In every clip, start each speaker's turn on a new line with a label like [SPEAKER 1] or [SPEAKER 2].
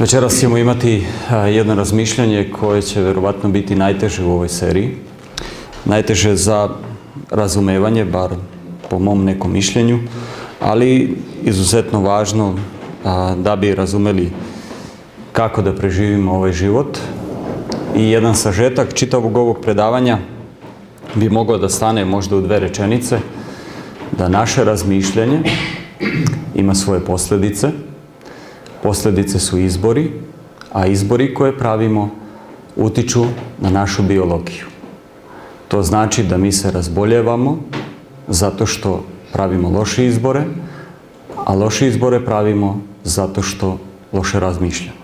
[SPEAKER 1] Večeras ćemo imati jedno razmišljanje koje će vjerovatno biti najteže u ovoj seriji. Najteže za razumevanje, bar po mom nekom mišljenju, ali izuzetno važno da bi razumeli kako da preživimo ovaj život. I jedan sažetak čitavog ovog predavanja bi mogao da stane možda u 2 rečenice, da naše razmišljanje ima svoje posljedice. Posljedice su izbori, a izbori koje pravimo utiču na našu biologiju. To znači da mi se razboljevamo zato što pravimo loše izbore, a loše izbore pravimo zato što loše razmišljamo.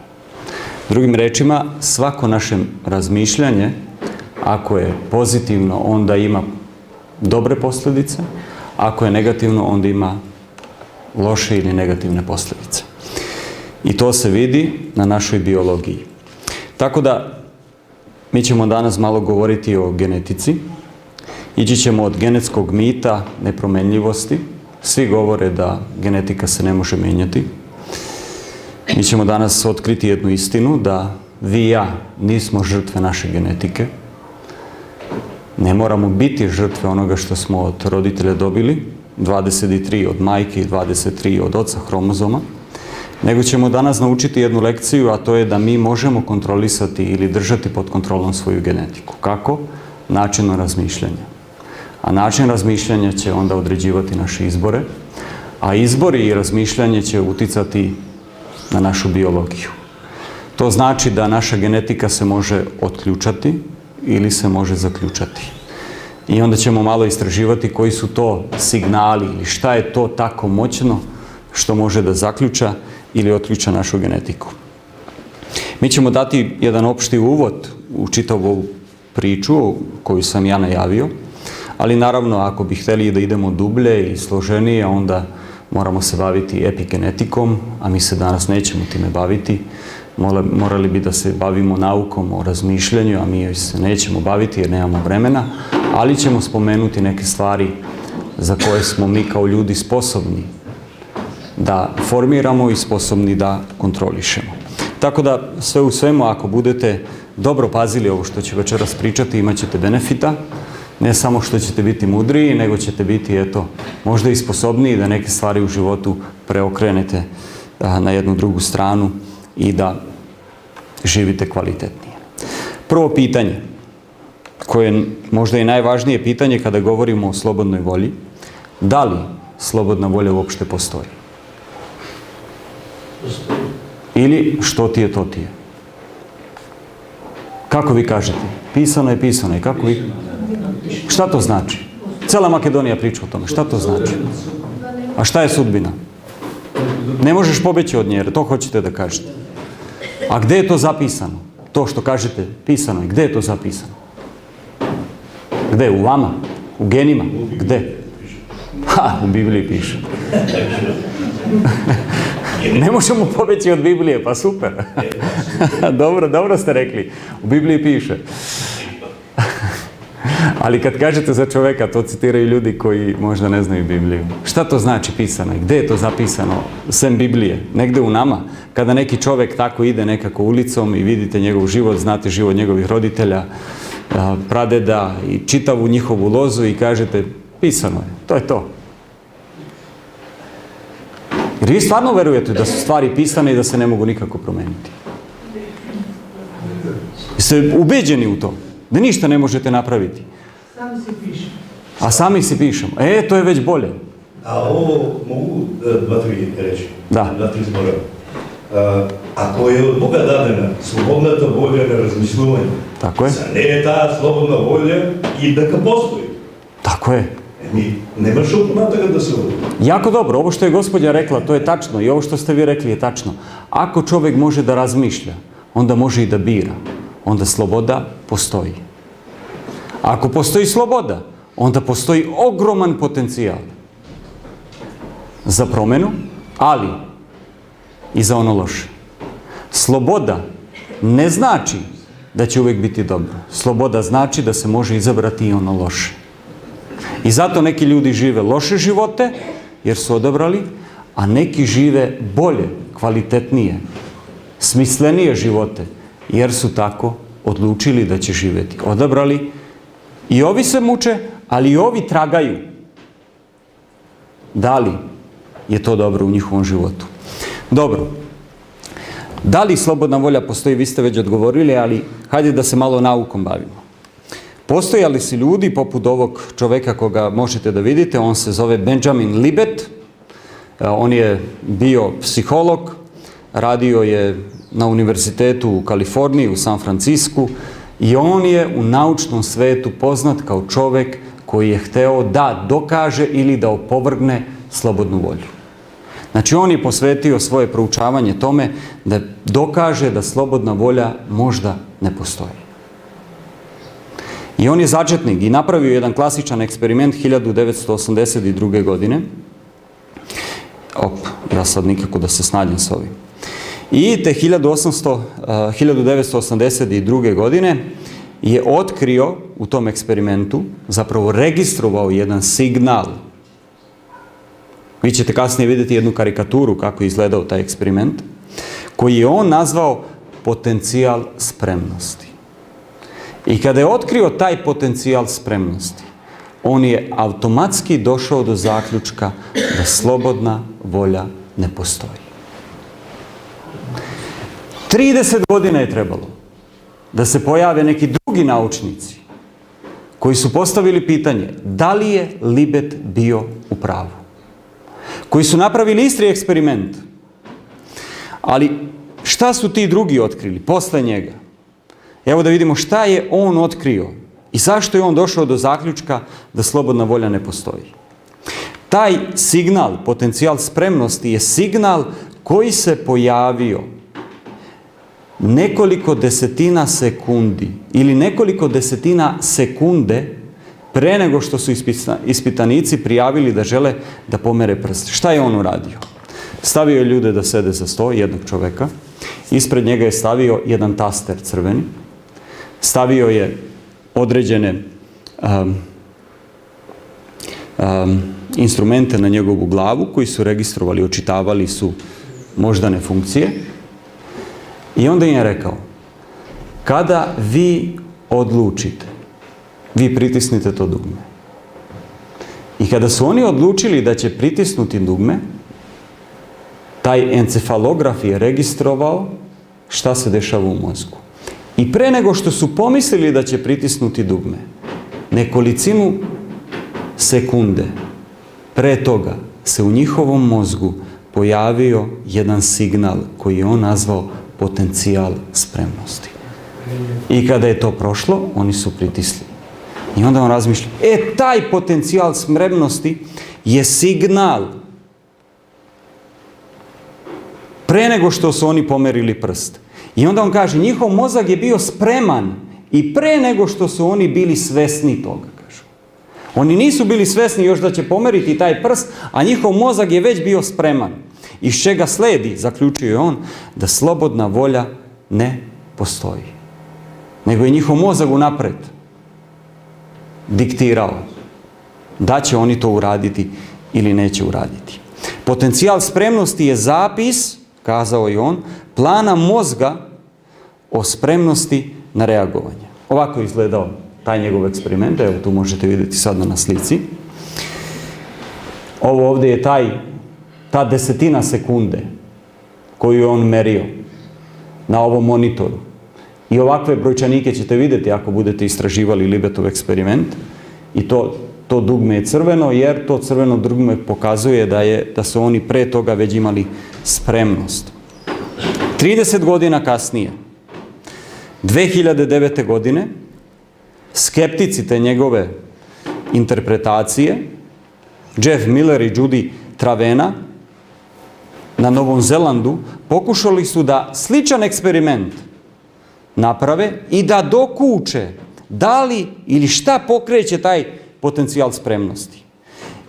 [SPEAKER 1] Drugim rečima, svako naše razmišljanje, ako je pozitivno, onda ima dobre posljedice, ako je negativno, onda ima loše ili negativne posljedice. I to se vidi na našoj biologiji. Tako da, mi ćemo danas malo govoriti o genetici. Ići ćemo od genetskog mita nepromenljivosti. Svi govore da genetika se ne može mijenjati. Mi ćemo danas otkriti jednu istinu, da vi i ja nismo žrtve naše genetike. Ne moramo biti žrtve onoga što smo od roditelja dobili, 23 od majke i 23 od oca hromozoma, nego ćemo danas naučiti jednu lekciju, a to je da mi možemo kontrolisati ili držati pod kontrolom svoju genetiku. Kako? Načinom razmišljanja. A način razmišljanja će onda određivati naše izbore, a izbori i razmišljanje će uticati na našu biologiju. To znači da naša genetika se može otključati ili se može zaključati. I onda ćemo malo istraživati koji su to signali ili šta je to tako moćno što može da zaključa ili otključa našu genetiku. Mi ćemo dati jedan opšti uvod u čitavu ovu priču koju sam ja najavio, ali naravno ako bi htjeli da idemo dublje i složenije, onda moramo se baviti epigenetikom, a mi se danas nećemo time baviti. Morali bi da se bavimo naukom o razmišljanju, a mi joj se nećemo baviti jer nemamo vremena, ali ćemo spomenuti neke stvari za koje smo mi kao ljudi sposobni da formiramo i sposobni da kontrolišemo. Tako da, sve u svemu, ako budete dobro pazili ovo što ću večeras pričati, imat ćete benefita. Ne samo što ćete biti mudriji, nego ćete biti, možda i sposobniji da neke stvari u životu preokrenete na jednu drugu stranu i da živite kvalitetnije. Prvo pitanje, koje je možda i najvažnije pitanje kada govorimo o slobodnoj volji, da li slobodna volja uopšte postoji? Ili što ti je, to ti je. Kako vi kažete? Pisano je pisano. I kako vi... Šta to znači? Cela Makedonija priča o tome. Šta to znači? A šta je sudbina? Ne možeš pobeći od nje, jer to hoćete da kažete. A gde je to zapisano? To što kažete pisano je. Gde je to zapisano? Gde? U vama? U genima? Gde? Ha, u Bibliji piše. Ne možemo pobeći od Biblije, pa super. Dobro ste rekli. U Bibliji piše. Ali kad kažete za čoveka, to citiraju ljudi koji možda ne znaju Bibliju. Šta to znači pisano? Gde je to zapisano? Sem Biblije. Negde u nama. Kada neki čovek tako ide nekako ulicom i vidite njegov život, znate život njegovih roditelja, pradeda i čitavu njihovu lozu i kažete, pisano je. To je to. Jer vi stvarno verujete da su stvari pisane i da se ne mogu nikako promeniti? Jeste ubeđeni u to? Da ništa ne možete napraviti?
[SPEAKER 2] Sami si pišemo.
[SPEAKER 1] A sami si pišemo. To je već bolje.
[SPEAKER 3] A ovo mogu 2-3 reći?
[SPEAKER 1] Da.
[SPEAKER 3] 2-3 zbora. Ako je od Boga dadena slobodната volja na razmišljanje,
[SPEAKER 1] Tako je.
[SPEAKER 3] ne je ta slobodna volja i da ga postoji.
[SPEAKER 1] Tako je.
[SPEAKER 3] Mi nemaš opodataka da se vodi.
[SPEAKER 1] Jako dobro. Ovo što je gospođa rekla, to je tačno. I ovo što ste vi rekli je tačno. Ako čovjek može da razmišlja, onda može i da bira. Onda sloboda postoji. Ako postoji sloboda, onda postoji ogroman potencijal za promjenu, ali i za ono loše. Sloboda ne znači da će uvijek biti dobro. Sloboda znači da se može izabrati i ono loše. I zato neki ljudi žive loše živote, jer su odabrali, a neki žive bolje, kvalitetnije, smislenije živote, jer su tako odlučili da će živjeti. Odabrali. I ovi se muče, ali i ovi tragaju. Da li je to dobro u njihovom životu? Dobro. Da li slobodna volja postoji, vi ste već odgovorili, ali hajde da se malo naukom bavimo. Postojali su ljudi poput ovog čoveka koga možete da vidite, on se zove Benjamin Libet, on je bio psiholog, radio je na univerzitetu u Kaliforniji, u San Francisku, i on je u naučnom svetu poznat kao čovek koji je hteo da dokaže ili da opovrgne slobodnu volju. Znači, on je posvetio svoje proučavanje tome da dokaže da slobodna volja možda ne postoji. I on je začetnik i napravio jedan klasičan eksperiment 1982. godine. Ja sad nikako da se snađem s ovim. I te 1982. godine je otkrio u tom eksperimentu, zapravo registrovao jedan signal. Vi ćete kasnije vidjeti jednu karikaturu kako je izgledao taj eksperiment, koji je on nazvao potencijal spremnosti. I kada je otkrio taj potencijal spremnosti, on je automatski došao do zaključka da slobodna volja ne postoji. 30 godina je trebalo da se pojave neki drugi naučnici koji su postavili pitanje da li je Libet bio u pravu. Koji su napravili isti eksperiment. Ali šta su ti drugi otkrili posle njega? Evo da vidimo šta je on otkrio i zašto je on došao do zaključka da slobodna volja ne postoji. Taj signal, potencijal spremnosti, je signal koji se pojavio nekoliko desetina sekundi ili nekoliko desetina sekunde pre nego što su ispitanici prijavili da žele da pomere prste. Šta je on uradio? Stavio je ljude da sede za sto, jednog čoveka. Ispred njega je stavio jedan taster crveni. Stavio je određene instrumente na njegovu glavu koji su registrovali, očitavali su moždane funkcije. I onda im je rekao, kada vi odlučite, vi pritisnite to dugme. I kada su oni odlučili da će pritisnuti dugme, taj encefalograf je registrovao šta se dešava u mozgu. I pre nego što su pomislili da će pritisnuti dugme, nekolicinu sekunde pre toga se u njihovom mozgu pojavio jedan signal koji je on nazvao potencijal spremnosti. I kada je to prošlo, oni su pritisli. I onda on razmišlja, taj potencijal spremnosti je signal pre nego što su oni pomerili prst. I onda on kaže, njihov mozak je bio spreman i pre nego što su oni bili svesni toga, kažu. Oni nisu bili svesni još da će pomeriti taj prst, a njihov mozak je već bio spreman. Iz čega sledi, zaključio je on, da slobodna volja ne postoji. Nego je njihov mozak unapred diktirao da će oni to uraditi ili neće uraditi. Potencijal spremnosti je zapis, kazao je on, plana mozga o spremnosti na reagovanje. Ovako je izgledao taj njegov eksperiment, evo tu možete vidjeti sad na slici. Ovo ovdje je ta desetina sekunde koju je on merio na ovom monitoru. I ovakve brojčanike ćete vidjeti ako budete istraživali Libetov eksperiment. I to dugme je crveno, jer to crveno dugme pokazuje da su oni pre toga već imali spremnost. 30 godina kasnije, 2009. godine, skeptici te njegove interpretacije, Jeff Miller i Judy Travena, na Novom Zelandu, pokušali su da sličan eksperiment naprave i da dokuče da li ili šta pokreće taj potencijal spremnosti.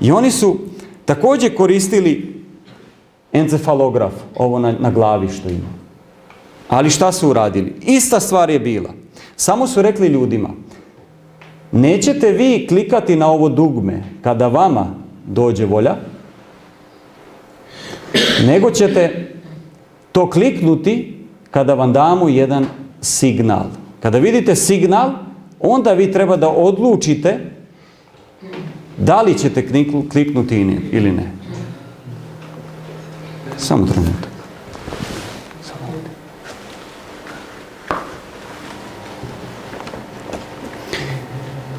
[SPEAKER 1] I oni su također koristili encefalograf, ovo na glavi što ima. Ali šta su uradili? Ista stvar je bila. Samo su rekli ljudima, nećete vi klikati na ovo dugme kada vama dođe volja, nego ćete to kliknuti kada vam damo jedan signal. Kada vidite signal, onda vi treba da odlučite da li ćete kliknuti ili ne. Samo trenutak.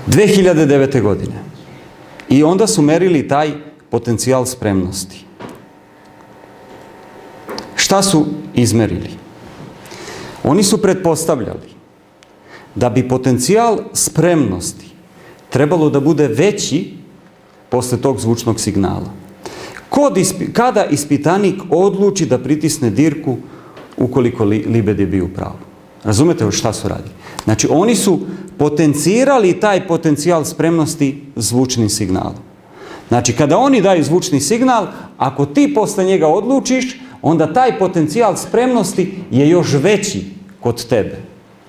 [SPEAKER 1] 2009. godine. I onda su merili taj potencijal spremnosti. Šta su izmerili? Oni su pretpostavljali da bi potencijal spremnosti trebalo da bude veći posle tog zvučnog signala. Kada ispitanik odluči da pritisne dirku ukoliko Libed je bio u pravu. Razumete šta su radili? Znači, oni su potencirali taj potencijal spremnosti zvučnim signalom. Znači, kada oni daju zvučni signal, ako ti posle njega odlučiš, onda taj potencijal spremnosti je još veći kod tebe,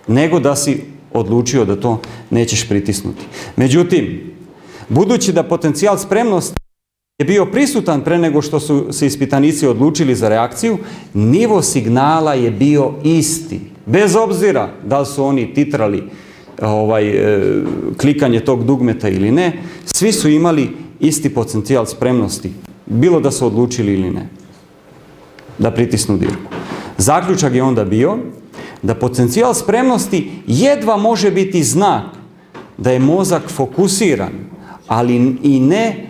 [SPEAKER 1] nego da si odlučio da to nećeš pritisnuti. Međutim, budući da potencijal spremnosti je bio prisutan pre nego što su se ispitanici odlučili za reakciju, nivo signala je bio isti. Bez obzira da li su oni titrali klikanje tog dugmeta ili ne, svi su imali isti potencijal spremnosti, bilo da su odlučili ili ne, da pritisnu dirku. Zaključak je onda bio da potencijal spremnosti jedva može biti znak da je mozak fokusiran, ali i ne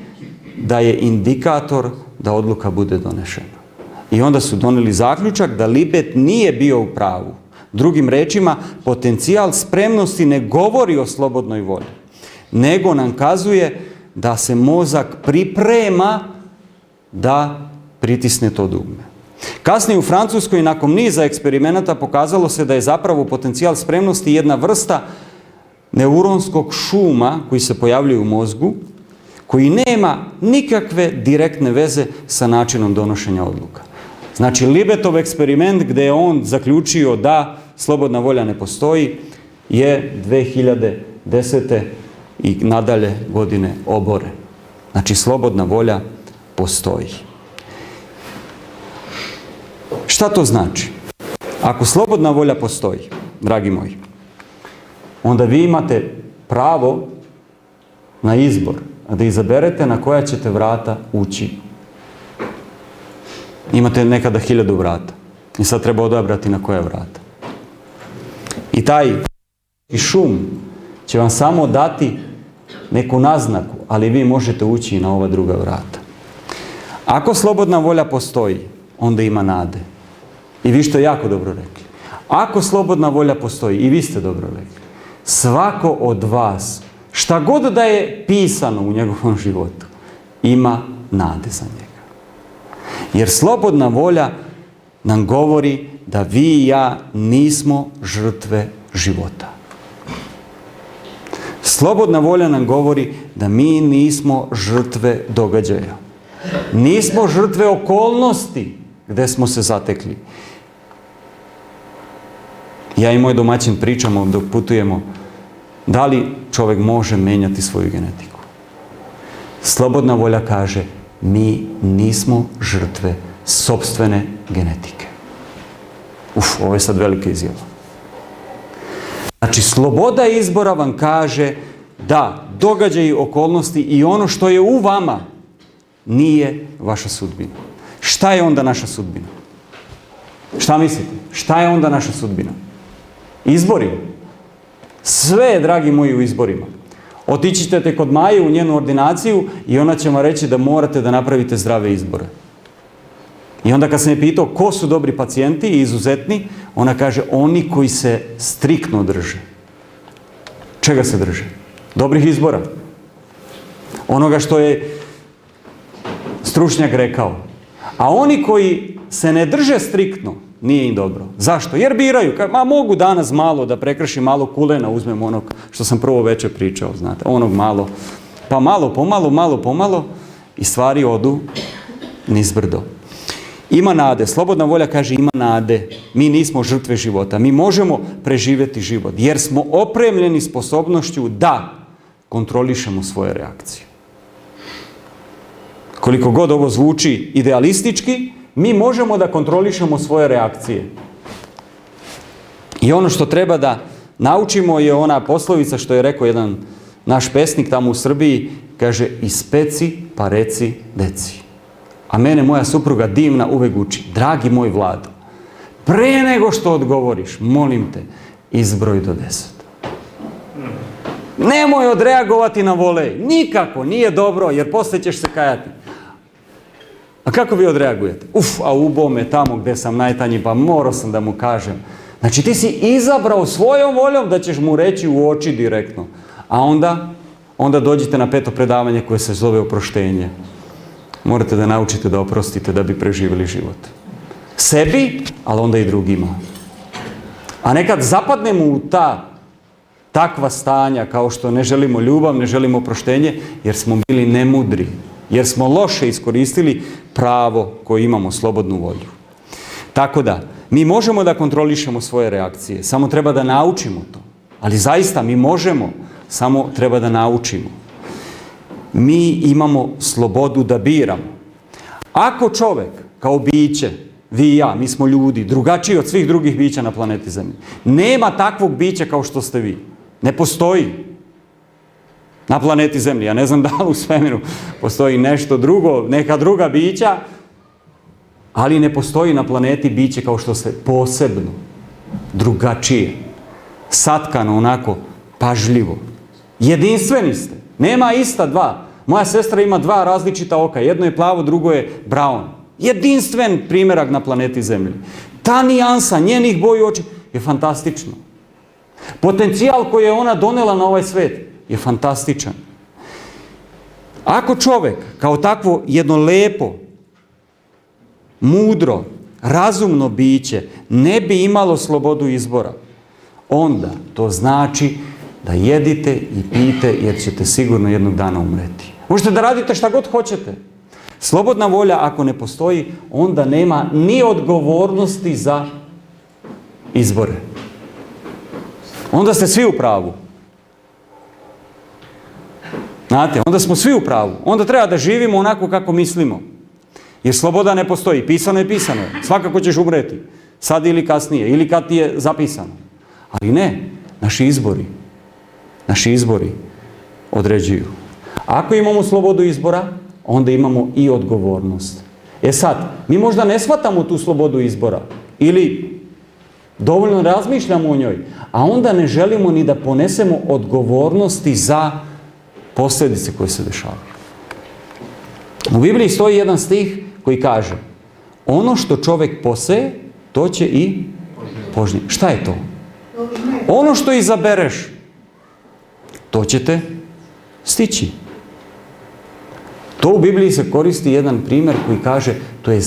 [SPEAKER 1] da je indikator da odluka bude donešena. I onda su doneli zaključak da Libed nije bio u pravu. Drugim rečima, potencijal spremnosti ne govori o slobodnoj volji, nego nam kazuje da se mozak priprema da pritisne to dugme. Kasnije u Francuskoj, nakon niza eksperimenata, pokazalo se da je zapravo potencijal spremnosti jedna vrsta neuronskog šuma koji se pojavljuje u mozgu, koji nema nikakve direktne veze sa načinom donošenja odluka. Znači, Libetov eksperiment gdje je on zaključio da slobodna volja ne postoji je 2010. i nadalje godine oboren. Znači, slobodna volja postoji. Šta to znači? Ako slobodna volja postoji, dragi moji, onda vi imate pravo na izbor, da izaberete na koja ćete vrata ući. Imate nekada 1000 vrata i sad treba odabrati na koja vrata. I taj šum će vam samo dati neku naznaku, ali vi možete ući na ova druga vrata. Ako slobodna volja postoji, onda ima nade. I vi ste jako dobro rekli. Ako slobodna volja postoji, i vi ste dobro rekli, svako od vas, šta god da je pisano u njegovom životu, ima nade za njega. Jer slobodna volja nam govori da vi i ja nismo žrtve života. Slobodna volja nam govori da mi nismo žrtve događaja. Nismo žrtve okolnosti gdje smo se zatekli. Ja i moj domaćin pričamo dok putujemo da li čovjek može menjati svoju genetiku. Slobodna volja kaže mi nismo žrtve sopstvene genetike. Ovo je sad velika izjava. Znači, sloboda izbora vam kaže da događaji, okolnosti i ono što je u vama nije vaša sudbina. Šta je onda naša sudbina? Šta mislite? Šta je onda naša sudbina? Izbori. Sve je, dragi moji, u izborima. Otići ćete kod Maje u njenu ordinaciju i ona će vam reći da morate da napravite zdrave izbore. I onda kad sam je pitao ko su dobri pacijenti i izuzetni, ona kaže oni koji se striktno drže. Čega se drže? Dobrih izbora. Onoga što je stručnjak rekao. A oni koji se ne drže striktno, nije im dobro. Zašto? Jer biraju. Mogu danas malo da prekršim malo kulena, uzmem onog što sam prvo večer pričao, znate, onog malo. Pa malo pomalo i stvari odu nizbrdo. Ima nade. Slobodna volja kaže ima nade. Mi nismo žrtve života. Mi možemo preživjeti život jer smo opremljeni sposobnošću da kontrolišemo svoje reakcije. Koliko god ovo zvuči idealistički, mi možemo da kontrolišemo svoje reakcije. I ono što treba da naučimo je ona poslovica što je rekao jedan naš pesnik tamo u Srbiji, kaže ispeci pa reci deci. A mene moja supruga divna uvek uči, dragi moj Vlado, pre nego što odgovoriš, molim te, izbroj do 10. Nemoj odreagovati na volej, nikako, nije dobro, jer posle ćeš se kajati. A kako vi odreagujete? A ubo me tamo gde sam najtanji, pa morao sam da mu kažem. Znači ti si izabrao svojom voljom da ćeš mu reći u oči direktno. A onda dođite na 5. predavanje koje se zove oproštenje. Morate da naučite da oprostite da bi preživjeli život. Sebi, ali onda i drugima. A nekad zapadnemo u takva stanja kao što ne želimo ljubav, ne želimo oproštenje, jer smo bili nemudri. Jer smo loše iskoristili pravo koje imamo, slobodnu volju. Tako da, mi možemo da kontrolišemo svoje reakcije, samo treba da naučimo to. Ali zaista mi možemo, samo treba da naučimo. Mi imamo slobodu da biramo. Ako čovek, kao biće, vi i ja, mi smo ljudi, drugačiji od svih drugih bića na planeti Zemlji. Nema takvog bića kao što ste vi. Ne postoji na planeti Zemlji. Ja ne znam da li u svemiru postoji nešto drugo, neka druga bića, ali ne postoji na planeti biće kao što ste, posebno, drugačije, satkano onako, pažljivo. Jedinstveni ste. Nema ista dva. Moja sestra ima 2 različita oka. Jedno je plavo, drugo je brown. Jedinstven primjerak na planeti Zemlji. Ta nijansa njenih boju oči je fantastično. Potencijal koji je ona donela na ovaj svet je fantastičan. Ako čovek kao takvo jedno lepo, mudro, razumno biće ne bi imalo slobodu izbora, onda to znači da jedite i pijete jer ćete sigurno jednog dana umreti. Možete da radite šta god hoćete. Slobodna volja ako ne postoji, onda nema ni odgovornosti za izbore. Onda ste svi u pravu. Znate, onda smo svi u pravu. Onda treba da živimo onako kako mislimo. Jer sloboda ne postoji. Pisano je pisano. Svakako ćeš umreti. Sad ili kasnije. Ili kad ti je zapisano. Ali ne. Naši izbori određuju. Ako imamo slobodu izbora, onda imamo i odgovornost. Sad, mi možda ne shvatamo tu slobodu izbora. Ili dovoljno razmišljamo o njoj. A onda ne želimo ni da ponesemo odgovornosti za posljedice koje se dešavaju. U Bibliji stoji jedan stih koji kaže: ono što čovjek poseje, to će i požnje. Šta je to? Ono što izabereš, to ćete stići. To u Bibliji se koristi jedan primjer koji kaže to je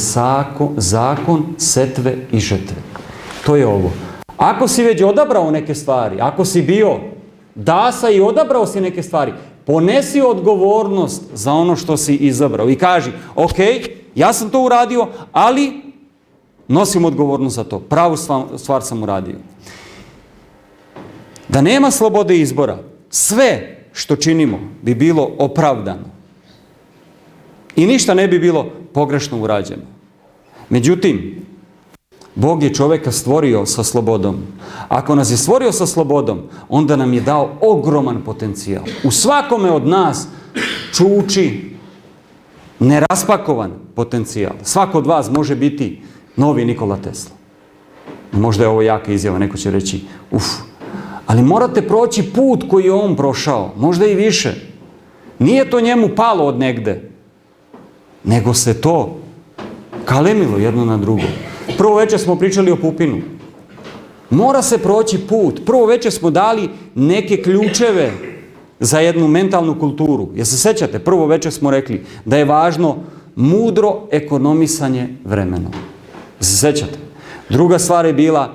[SPEAKER 1] zakon setve i žetve. To je ovo. Ako si već odabrao neke stvari, ako si bio dasa i odabrao si neke stvari, ponesi odgovornost za ono što si izabrao i kaži, ok, ja sam to uradio, ali nosim odgovornost za to. Pravu stvar sam uradio. Da nema slobode izbora, sve što činimo bi bilo opravdano. I ništa ne bi bilo pogrešno urađeno. Međutim, Bog je čovjeka stvorio sa slobodom. Ako nas je stvorio sa slobodom, onda nam je dao ogroman potencijal. U svakome od nas čuči neraspakovan potencijal. Svako od vas može biti novi Nikola Tesla. Možda je ovo jaka izjava, neko će reći, ali morate proći put koji je on prošao, možda i više. Nije to njemu palo od negde, nego se to kalemilo jedno na drugo. Prvo večer smo pričali o Pupinu. Mora se proći put. Prvo večer smo dali neke ključeve za jednu mentalnu kulturu. Jel se sećate? Prvo večer smo rekli da je važno mudro ekonomisanje vremenom. Jel se sećate? Druga stvar je bila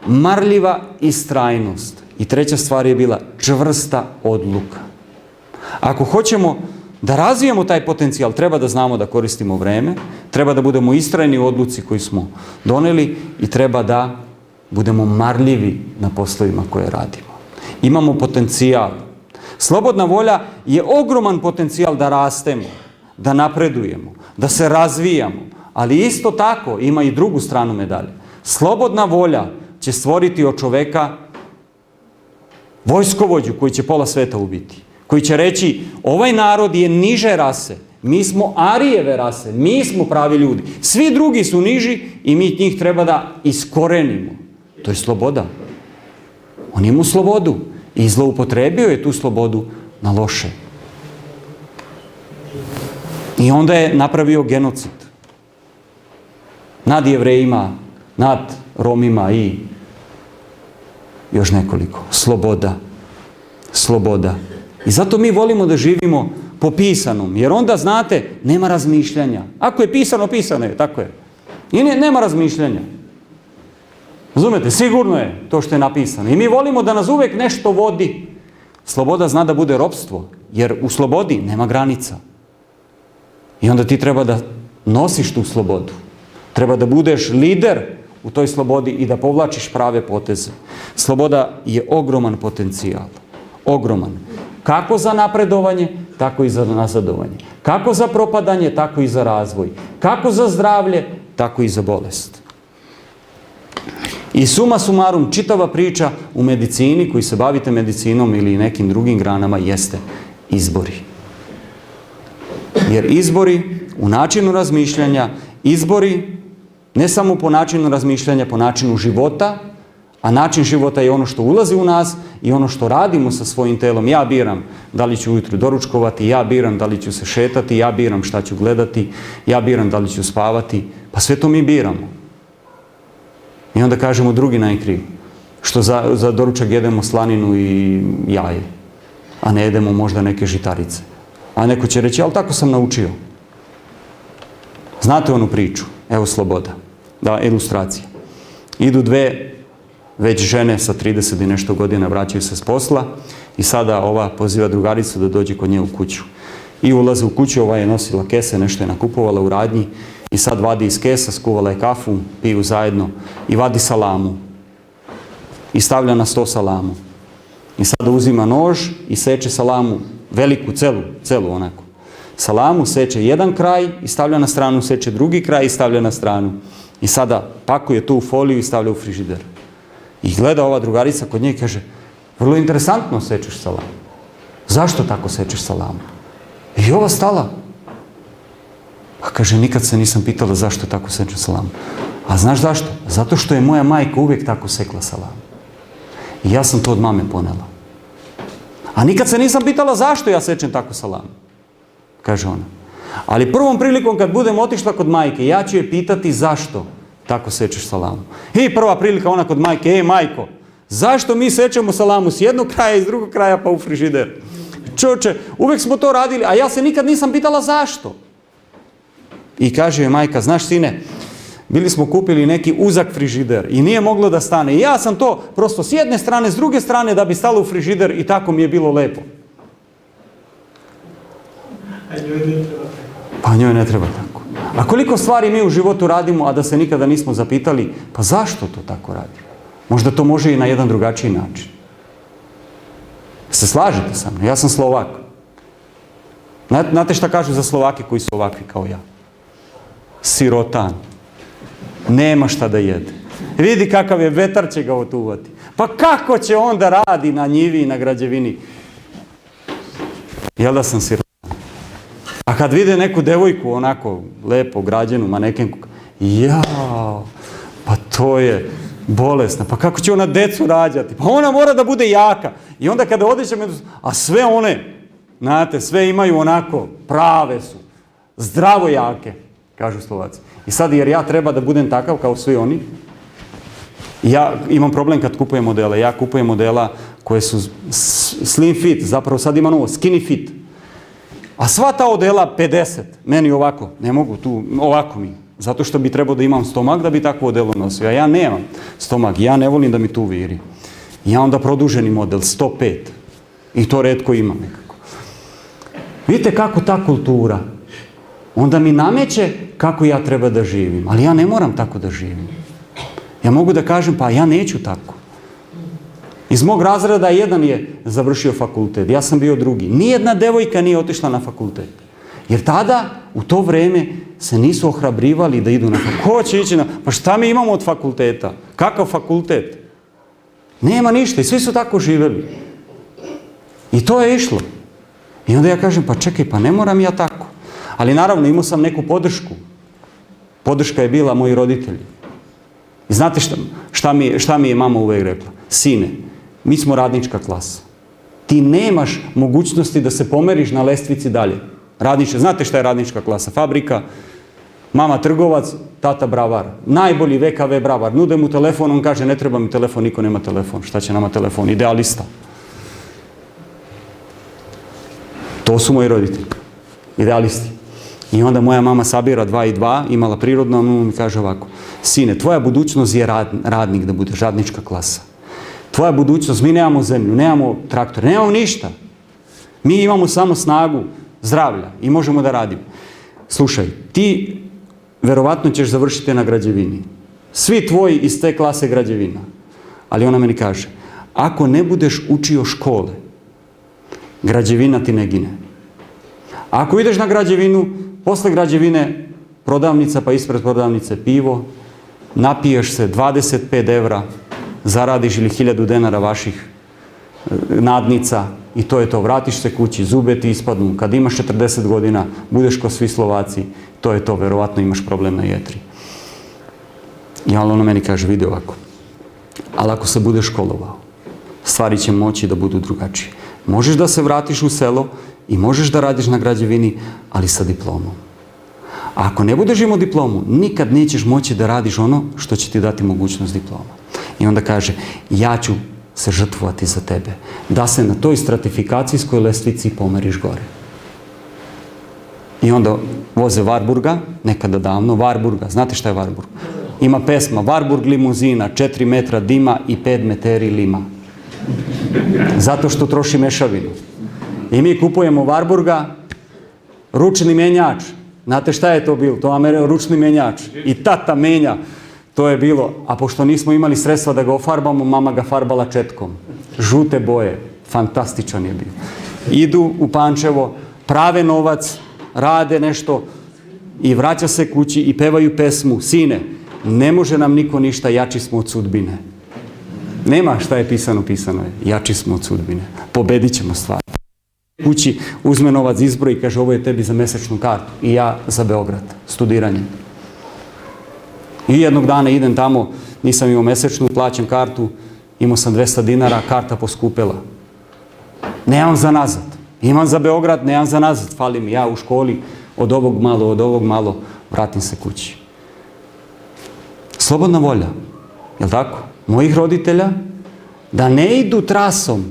[SPEAKER 1] marljiva istrajnost. I treća stvar je bila čvrsta odluka. Ako hoćemo da razvijemo taj potencijal, treba da znamo da koristimo vreme, treba da budemo istrajni u odluci koju smo doneli i treba da budemo marljivi na poslovima koje radimo. Imamo potencijal. Slobodna volja je ogroman potencijal da rastemo, da napredujemo, da se razvijamo, ali isto tako ima i drugu stranu medalje. Slobodna volja će stvoriti od čoveka vojskovođu koji će pola sveta ubiti. Koji će reći, ovaj narod je niže rase, mi smo Arijeve rase, mi smo pravi ljudi. Svi drugi su niži i mi njih treba da iskorenimo. To je sloboda. On ima slobodu i zloupotrebio je tu slobodu na loše. I onda je napravio genocid nad Jevrejima, nad Romima i još nekoliko. Sloboda. Sloboda. I zato mi volimo da živimo po pisanom, jer onda, znate, nema razmišljanja. Ako je pisano, pisano je, tako je. I nema razmišljanja. Razumete, sigurno je to što je napisano. I mi volimo da nas uvijek nešto vodi. Sloboda zna da bude ropstvo, jer u slobodi nema granica. I onda ti treba da nosiš tu slobodu. Treba da budeš lider u toj slobodi i da povlačiš prave poteze. Sloboda je ogroman potencijal. Ogroman. Kako za napredovanje, tako i za nazadovanje. Kako za propadanje, tako i za razvoj. Kako za zdravlje, tako i za bolest. I suma sumarum, čitava priča u medicini, koji se bavite medicinom ili nekim drugim granama, jeste izbori. Jer izbori u načinu razmišljanja, izbori ne samo po načinu razmišljanja, po načinu života, a način života je ono što ulazi u nas i ono što radimo sa svojim telom. Ja biram da li ću ujutro doručkovati, ja biram da li ću se šetati, ja biram šta ću gledati, ja biram da li ću spavati. Pa sve to mi biramo. I onda kažemo drugi najkriv. Što za doručak jedemo slaninu i jaje, a ne jedemo možda neke žitarice. A neko će reći, ali tako sam naučio. Znate onu priču? Evo sloboda. Da, ilustracija. Idu dve već žene sa 30 i nešto godina, vraćaju se s posla i sada ova poziva drugaricu da dođe kod nje u kuću. I ulaze u kuću, ova je nosila kese, nešto je nakupovala u radnji i sad vadi iz kesa, skuvala je kafu, piju zajedno i vadi salamu. I stavlja na sto salamu. I sada uzima nož i seče salamu, veliku, celu onako. Salamu seče jedan kraj i stavlja na stranu, seče drugi kraj i stavlja na stranu. I sada pakuje tu u foliju i stavlja u frižider. I gleda ova drugarica kod nje i kaže, vrlo interesantno sečeš salamu. Zašto tako sečeš salamu? I ova stala. Pa kaže, nikad se nisam pitala zašto tako sečem salamu. A znaš zašto? Zato što je moja majka uvijek tako sekla salamu. I ja sam to od mame ponela. A nikad se nisam pitala zašto ja sečem tako salamu. Kaže ona. Ali prvom prilikom kad budem otišla kod majke, ja ću je pitati zašto tako sečeš salamu. I prva prilika ona kod majke, majko, zašto mi sečemo salamu s jednog kraja i s drugog kraja pa u frižider? Čoče, uvijek smo to radili, a ja se nikad nisam pitala zašto. I kaže joj majka, znaš sine, bili smo kupili neki uzak frižider i nije moglo da stane. I ja sam to prosto s jedne strane, s druge strane da bi stalo u frižider i tako mi je bilo lepo. Pa njoj ne treba tako. A koliko stvari mi u životu radimo, a da se nikada nismo zapitali, pa zašto to tako radimo? Možda to može i na jedan drugačiji način. Se slažete sa mnom? Ja sam Slovak. Znate šta kažu za Slovake koji su ovakvi kao ja? Sirotan. Nema šta da jede. Vidi kakav je vetar, će ga otuvati. Pa kako će on da radi na njivi i na građevini? Jel da sam sirotan? A kad vide neku devojku onako lepo građenu manekenku, jao, pa to je bolesna, pa kako će ona decu rađati? Pa ona mora da bude jaka. I onda kada odećemo, a sve one, znate, sve imaju onako, prave su, zdravo jake, kažu Slovaci. I sad jer ja treba da budem takav kao svi oni, ja imam problem kad kupujem modele. Ja kupujem modela koje su slim fit, zapravo sad ima novo, skinny fit. A sva ta odela 50, meni ovako, ne mogu tu, ovako mi. Zato što bi trebao da imam stomak da bi takvo odelo nosio. A ja nemam stomak, ja ne volim da mi tu viri. Ja onda produženi model, 105. I to retko imam nekako. Vidite kako ta kultura onda mi nameće kako ja treba da živim. Ali ja ne moram tako da živim. Ja mogu da kažem, pa ja neću tako. Iz mog razreda jedan je završio fakultet, ja sam bio drugi. Nijedna devojka nije otišla na fakultet. Jer tada, u to vreme, se nisu ohrabrivali da idu na fakultet. Ko će ići na... Pa šta mi imamo od fakulteta? Kakav fakultet? Nema ništa i svi su tako živjeli. I to je išlo. I onda ja kažem, pa čekaj, pa ne moram ja tako. Ali naravno, imao sam neku podršku. Podrška je bila moji roditelji. I znate šta mi je mama uvijek rekla? Sine, mi smo radnička klasa. Ti nemaš mogućnosti da se pomeriš na lestvici dalje. Znate šta je radnička klasa? Fabrika, mama trgovac, tata bravar. Najbolji VKV bravar. Nude mu telefon, on kaže ne treba mi telefon, niko nema telefon. Šta će nama telefon? Idealista. To su moji roditelji. Idealisti. I onda moja mama sabira 2 i 2, imala prirodno, on mi kaže ovako: sine, tvoja budućnost je radnik, da budeš radnička klasa. Tvoja budućnost, mi nemamo zemlju, nemamo traktor, nemamo ništa. Mi imamo samo snagu zdravlja i možemo da radimo. Slušaj, ti verovatno ćeš završiti na građevini. Svi tvoji iz te klase građevina. Ali ona meni kaže, ako ne budeš učio škole, građevina ti ne gine. Ako ideš na građevinu, posle građevine prodavnica, pa ispred prodavnice pivo, napiješ se 25 evra, zaradiš ili 1000 denara vaših nadnica i to je to. Vratiš se kući, zube ti ispadnu. Kad imaš 40 godina, budeš ko svi Slovaci, to je to. Verovatno imaš problem na jetri. I ona meni kaže, vidi ovako, ali ako se budeš školovao, stvari će moći da budu drugačije. Možeš da se vratiš u selo i možeš da radiš na građevini, ali sa diplomom. A ako ne budeš imao diplomu, nikad nećeš moći da radiš ono što će ti dati mogućnost diploma. I onda kaže, ja ću se žrtvovati za tebe, da se na toj stratifikacijskoj lestvici pomeriš gore. I onda voze Warburga, nekada davno, Warburga, znate šta je Warburg? Ima pesma, Warburg limuzina, 4 metra dima i 5 meteri lima. Zato što troši mešavinu. I mi kupujemo Warburga, ručni menjač. Znate šta je to bilo? To je ručni menjač. I tata menja. To je bilo. A pošto nismo imali sredstva da ga ofarbamo, mama ga farbala četkom. Žute boje. Fantastičan je bio. Idu u Pančevo, prave novac, rade nešto i vraća se kući i pevaju pesmu. Sine, ne može nam niko ništa, jači smo od sudbine. Nema šta je pisano, pisano je. Jači smo od sudbine. Pobedit ćemo stvari. Kući uzme novac, izbroji i kaže, ovo je tebi za mesečnu kartu i ja za Beograd, studiranje. I jednog dana idem tamo, nisam imao mesečnu, plaćam kartu, imao sam 200 dinara, karta poskupela. Nemam za nazad. Imam za Beograd, nemam za nazad. Fali mi ja u školi, od ovog malo, vratim se kući. Slobodna volja, jel tako? Mojih roditelja, da ne idu trasom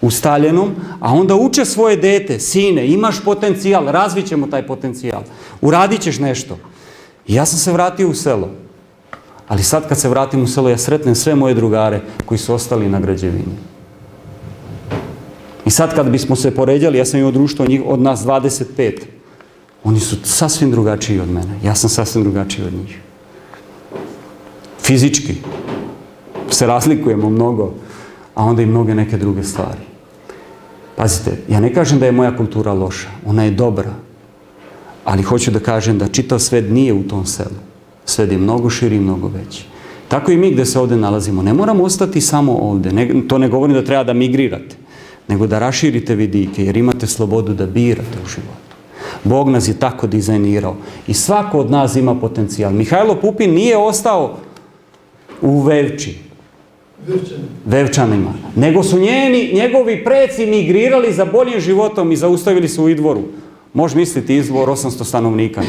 [SPEAKER 1] ustaljenom, a onda uče svoje dete, sine, imaš potencijal, razvit ćemo taj potencijal, uradit ćeš nešto. I ja sam se vratio u selo. Ali sad kad se vratim u selo, ja sretnem sve moje drugare koji su ostali na građevini. I sad kad bismo se poređali, ja sam imao društvo od nas 25. Oni su sasvim drugačiji od mene. Ja sam sasvim drugačiji od njih. Fizički se razlikujemo mnogo, a onda i mnoge neke druge stvari. Pazite, ja ne kažem da je moja kultura loša, ona je dobra, ali hoću da kažem da čitav svet nije u tom selu. Svet je mnogo širi i mnogo veći. Tako i mi gde se ovde nalazimo. Ne moramo ostati samo ovde. To ne govorim da treba da migrirate, nego da raširite vidike, jer imate slobodu da birate u životu. Bog nas je tako dizajnirao i svako od nas ima potencijal. Mihajlo Pupin nije ostao u Vevči, Vevčanima, nego su njegovi preci migrirali za boljim životom i zaustavili se u Idvoru. Može misliti Idvor, 800 stanovnika.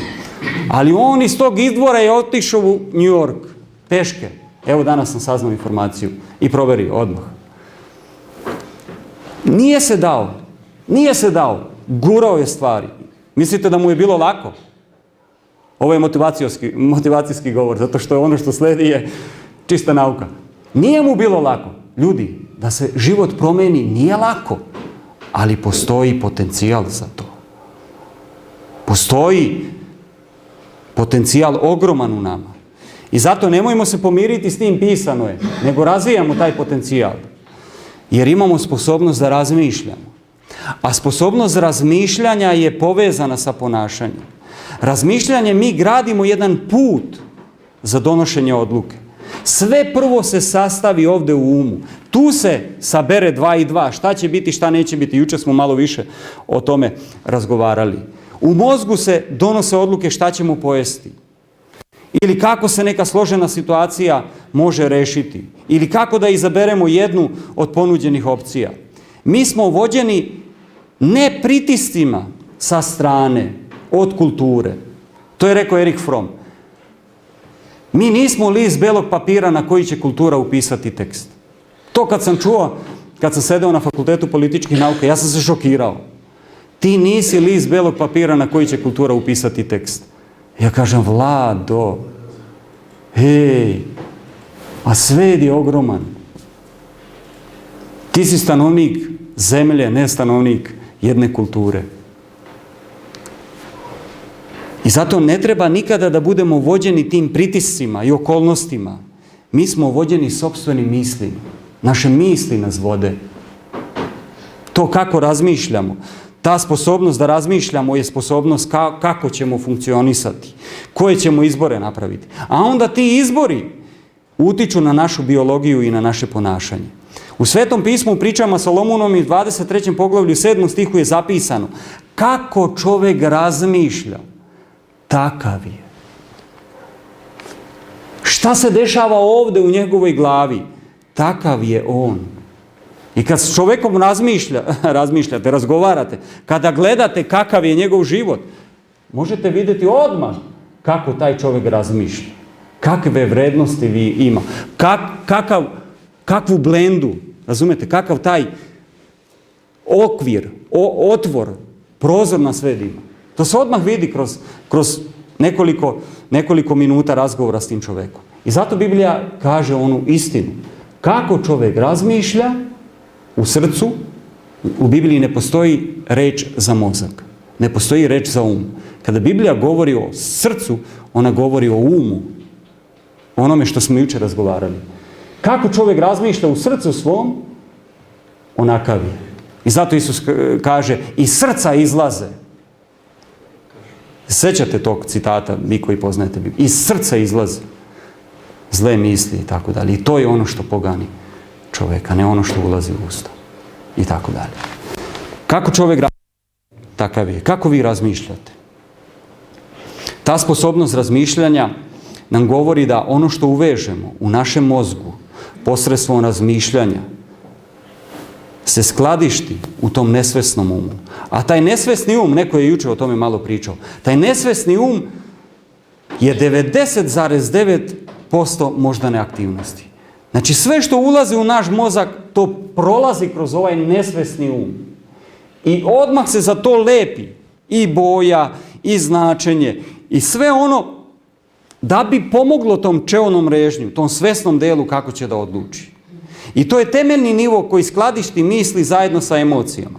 [SPEAKER 1] Ali on iz tog Idvora je otišao u New York, peške. Evo danas sam saznao informaciju i proverio odmah. Nije se dao, gurao je stvari. Mislite da mu je bilo lako? Ovo je motivacijski govor, zato što je ono što sledi je čista nauka. Nije mu bilo lako. Ljudi, da se život promeni nije lako, ali postoji potencijal za to. Postoji potencijal ogroman u nama. I zato nemojmo se pomiriti s tim pisano je, nego razvijamo taj potencijal. Jer imamo sposobnost da razmišljamo. A sposobnost razmišljanja je povezana sa ponašanjem. Razmišljanje, mi gradimo jedan put za donošenje odluke. Sve prvo se sastavi ovdje u umu. Tu se sabere 2 i 2. Šta će biti, šta neće biti. Jučer smo malo više o tome razgovarali. U mozgu se donose odluke šta ćemo pojesti. Ili kako se neka složena situacija može rešiti. Ili kako da izaberemo jednu od ponuđenih opcija. Mi smo vođeni ne pritiscima sa strane, od kulture. To je rekao Erik Fromm. Mi nismo list belog papira na koji će kultura upisati tekst. To kad sam čuo, kad sam sedeo na Fakultetu političkih nauka, ja sam se šokirao. Ti nisi list belog papira na koji će kultura upisati tekst. Ja kažem, Vlado, hej, a svet je ogroman. Ti si stanovnik zemlje, ne stanovnik jedne kulture. I zato ne treba nikada da budemo vođeni tim pritiscima i okolnostima. Mi smo vođeni sopstvenim mislima. Naše misli nas vode. To kako razmišljamo. Ta sposobnost da razmišljamo je sposobnost kako ćemo funkcionisati. Koje ćemo izbore napraviti. A onda ti izbori utiču na našu biologiju i na naše ponašanje. U Svetom pismu u pričama Solomonom i 23. poglavlju 7. stihu je zapisano kako čovjek razmišlja, takav je. Šta se dešava ovdje u njegovoj glavi? Takav je on. I kad s čovjekom razmišljate, razgovarate, kada gledate kakav je njegov život, možete vidjeti odmah kako taj čovjek razmišlja. Kakve vrednosti vi ima. Kakvu blendu, razumete, kakav taj okvir, otvor, prozor na sve ima. To se odmah vidi kroz nekoliko minuta razgovora s tim čovjekom. I zato Biblija kaže onu istinu. Kako čovjek razmišlja u srcu, u Bibliji ne postoji reč za mozak. Ne postoji reč za um. Kada Biblija govori o srcu, ona govori o umu. Onome što smo jučer razgovarali. Kako čovjek razmišlja u srcu svom, onakav je. I zato Isus kaže, iz srca izlaze. Sjećate tog citata, vi koji poznajete Bibliju. Iz srca izlaze zle misli i tako dalje. I to je ono što pogani čovjeka, ne ono što ulazi u usta. I tako dalje. Kako čovjek razmišlja, takav je. Kako vi razmišljate? Ta sposobnost razmišljanja nam govori da ono što uvežemo u našem mozgu posredstvom razmišljanja se skladišti u tom nesvesnom umu. A taj nesvesni um, neko je jučer o tome malo pričao, taj nesvesni um je 90,9% moždane aktivnosti. Znači sve što ulazi u naš mozak, to prolazi kroz ovaj nesvesni um. I odmah se za to lepi i boja, i značenje, i sve ono da bi pomoglo tom čeonom režnju, tom svesnom delu kako će da odluči. I to je temeljni nivo koji skladišti misli zajedno sa emocijama.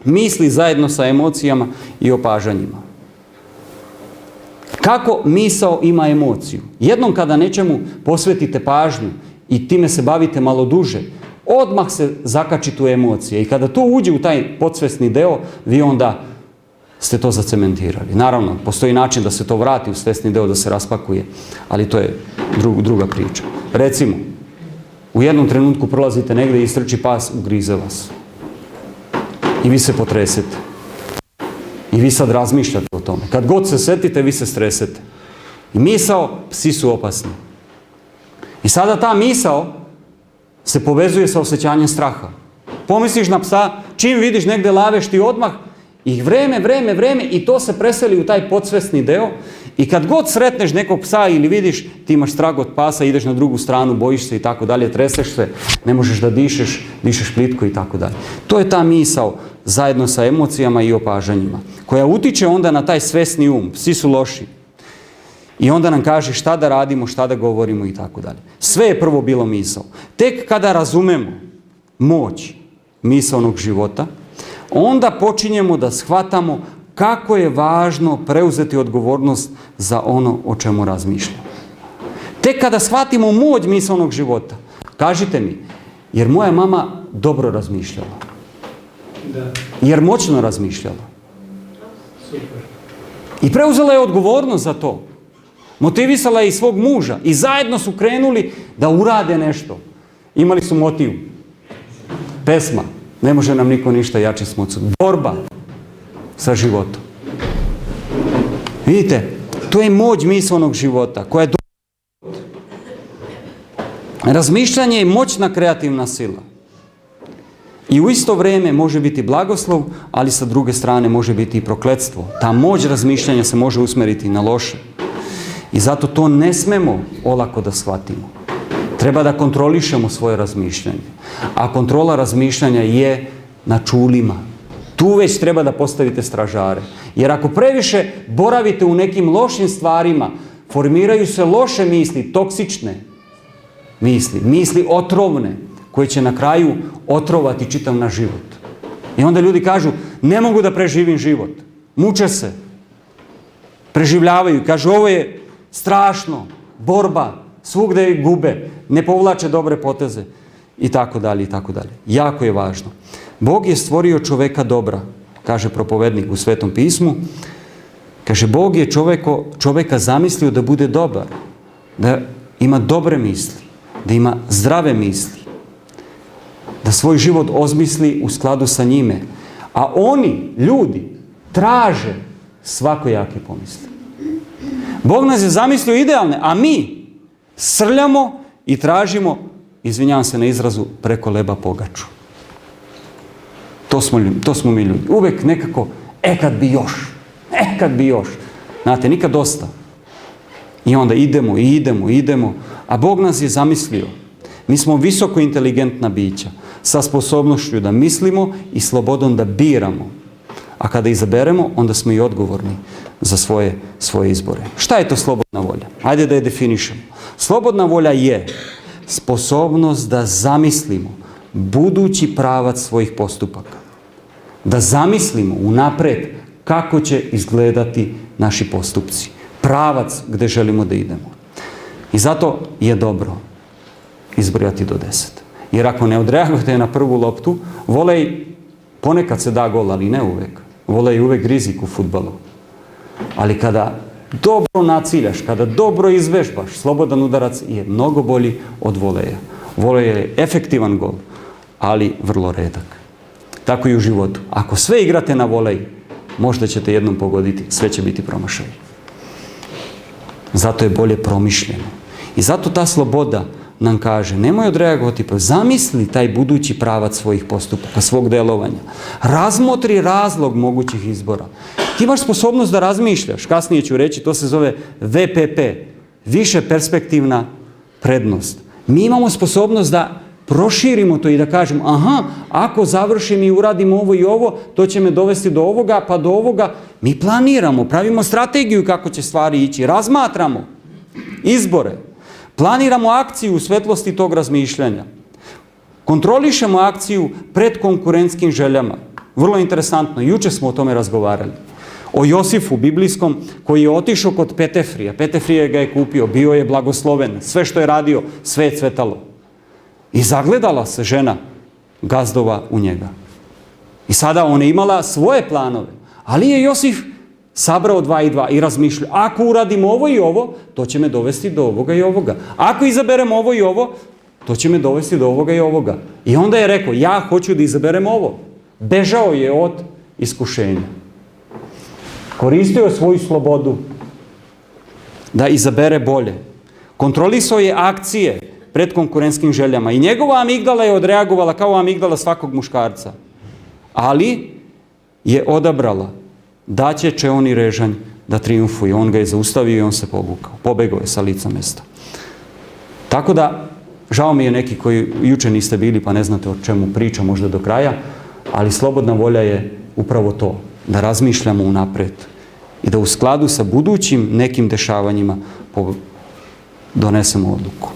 [SPEAKER 1] Misli zajedno sa emocijama i opažanjima. Kako misao ima emociju? Jednom kada nečemu posvetite pažnju i time se bavite malo duže, odmah se zakači tu emocije. I kada to uđe u taj podsvesni deo, vi onda ste to zacementirali. Naravno, postoji način da se to vrati u svesni deo, da se raspakuje, ali to je druga priča. Recimo, u jednom trenutku prolazite negdje i istrči pas, ugrize vas. I vi se potresete. I vi sad razmišljate o tome. Kad god se setite, vi se stresete. I misao, psi su opasni. I sada ta misao se povezuje sa osjećanjem straha. Pomisliš na psa, čim vidiš negdje laveš ti odmah i vreme i to se preseli u taj podsvesni deo i kad god sretneš nekog psa ili vidiš, ti imaš strah od pasa, ideš na drugu stranu, bojiš se i tako dalje, treseš se, ne možeš da dišeš plitko i tako dalje. To je ta misao zajedno sa emocijama i opažanjima koja utiče onda na taj svesni um. Psi su loši. I onda nam kaže šta da radimo, šta da govorimo i tako dalje. Sve je prvo bilo misao. Tek kada razumemo moć misaonog života, onda počinjemo da shvatamo kako je važno preuzeti odgovornost za ono o čemu razmišljamo. Tek kada shvatimo moć misaonog života, kažite mi, jer moja mama dobro razmišljala? Da. Jer moćno razmišljala? Super. I preuzela je odgovornost za to. Motivisala je i svog muža. I zajedno su krenuli da urade nešto. Imali su motiv. Pesma. Ne može nam niko ništa, jači smo od suda. Borba sa životom. Vidite, to je moć misaonog života koja je razmišljanje je moćna kreativna sila. I u isto vrijeme može biti blagoslov, ali sa druge strane može biti i prokletstvo. Ta moć razmišljanja se može usmjeriti na loše. I zato to ne smemo olako da shvatimo. Treba da kontrolišemo svoje razmišljanje. A kontrola razmišljanja je na čulima. Tu već treba da postavite stražare. Jer ako previše boravite u nekim lošim stvarima, formiraju se loše misli, toksične misli otrovne, koje će na kraju otrovati čitav naš život. I onda ljudi kažu, ne mogu da preživim život. Muče se. Preživljavaju. Kažu, ovo je strašno. Borba. Svugde gube. Ne povlače dobre poteze. I tako dalje, i tako dalje. Jako je važno. Bog je stvorio čoveka dobra, kaže propovednik u Svetom pismu. Kaže, Bog je čoveka zamislio da bude dobar. Da ima dobre misli. Da ima zdrave misli. Da svoj život osmisli u skladu sa njime. A oni, ljudi, traže svakojake pomisli. Bog nas je zamislio idealne, a mi srljamo i tražimo, izvinjavam se na izrazu, preko leba pogaču. To smo mi ljudi. Uvek nekako, kad bi još. Znate, nikad dosta. I onda idemo, a Bog nas je zamislio. Mi smo visoko inteligentna bića, sa sposobnošću da mislimo i slobodom da biramo. A kada izaberemo, onda smo i odgovorni za svoje izbore. Šta je to slobodna volja? Hajde da je definišemo. Slobodna volja je sposobnost da zamislimo budući pravac svojih postupaka. Da zamislimo unapred kako će izgledati naši postupci. Pravac gdje želimo da idemo. I zato je dobro izbrojati do 10. Jer ako ne odreagujete na prvu loptu, volej, ponekad se da gol, ali ne uvek. Volej uvek rizik u fudbalu. Ali kada dobro naciljaš, kada dobro izvežbaš, slobodan udarac je mnogo bolji od voleja. Volej je efektivan gol, ali vrlo redak. Tako i u životu. Ako sve igrate na volej, možda ćete jednom pogoditi, sve će biti promašaj. Zato je bolje promišljeno. I zato ta sloboda nam kaže, nemoj odreagovati, pa zamisli taj budući pravac svojih postupaka, svog delovanja. Razmotri razlog mogućih izbora. Ti imaš sposobnost da razmišljaš, kasnije ću reći, to se zove VPP, više perspektivna prednost. Mi imamo sposobnost da proširimo to i da kažemo, ako završim i uradim ovo i ovo, to će me dovesti do ovoga, pa do ovoga. Mi planiramo, pravimo strategiju kako će stvari ići, razmatramo izbore, planiramo akciju u svetlosti tog razmišljanja. Kontrolišemo akciju pred konkurentskim željama. Vrlo interesantno, juče smo o tome razgovarali. O Josifu biblijskom koji je otišao kod Petefrija. Petefrije ga je kupio, bio je blagosloven. Sve što je radio, sve je cvetalo. I zagledala se žena gazdova u njega. I sada ona je imala svoje planove. Ali je Josif sabrao 2 i 2 i razmišljao, ako uradim ovo i ovo, to će me dovesti do ovoga i ovoga. Ako izaberem ovo i ovo, to će me dovesti do ovoga i ovoga. I onda je rekao, ja hoću da izaberem ovo. Bežao je od iskušenja. Koristio je svoju slobodu da izabere bolje. Kontrolisao je akcije pred konkurentskim željama. I njegova amigdala je odreagovala kao amigdala svakog muškarca. Ali je odabrala da će čeoni režanj da triumfuje. On ga je zaustavio i on se povukao. Pobegao je sa lica mesta. Tako da, žao mi je neki koji juče niste bili pa ne znate o čemu priča možda do kraja, ali slobodna volja je upravo to. Da razmišljamo unapred i da u skladu sa budućim nekim dešavanjima donesemo odluku.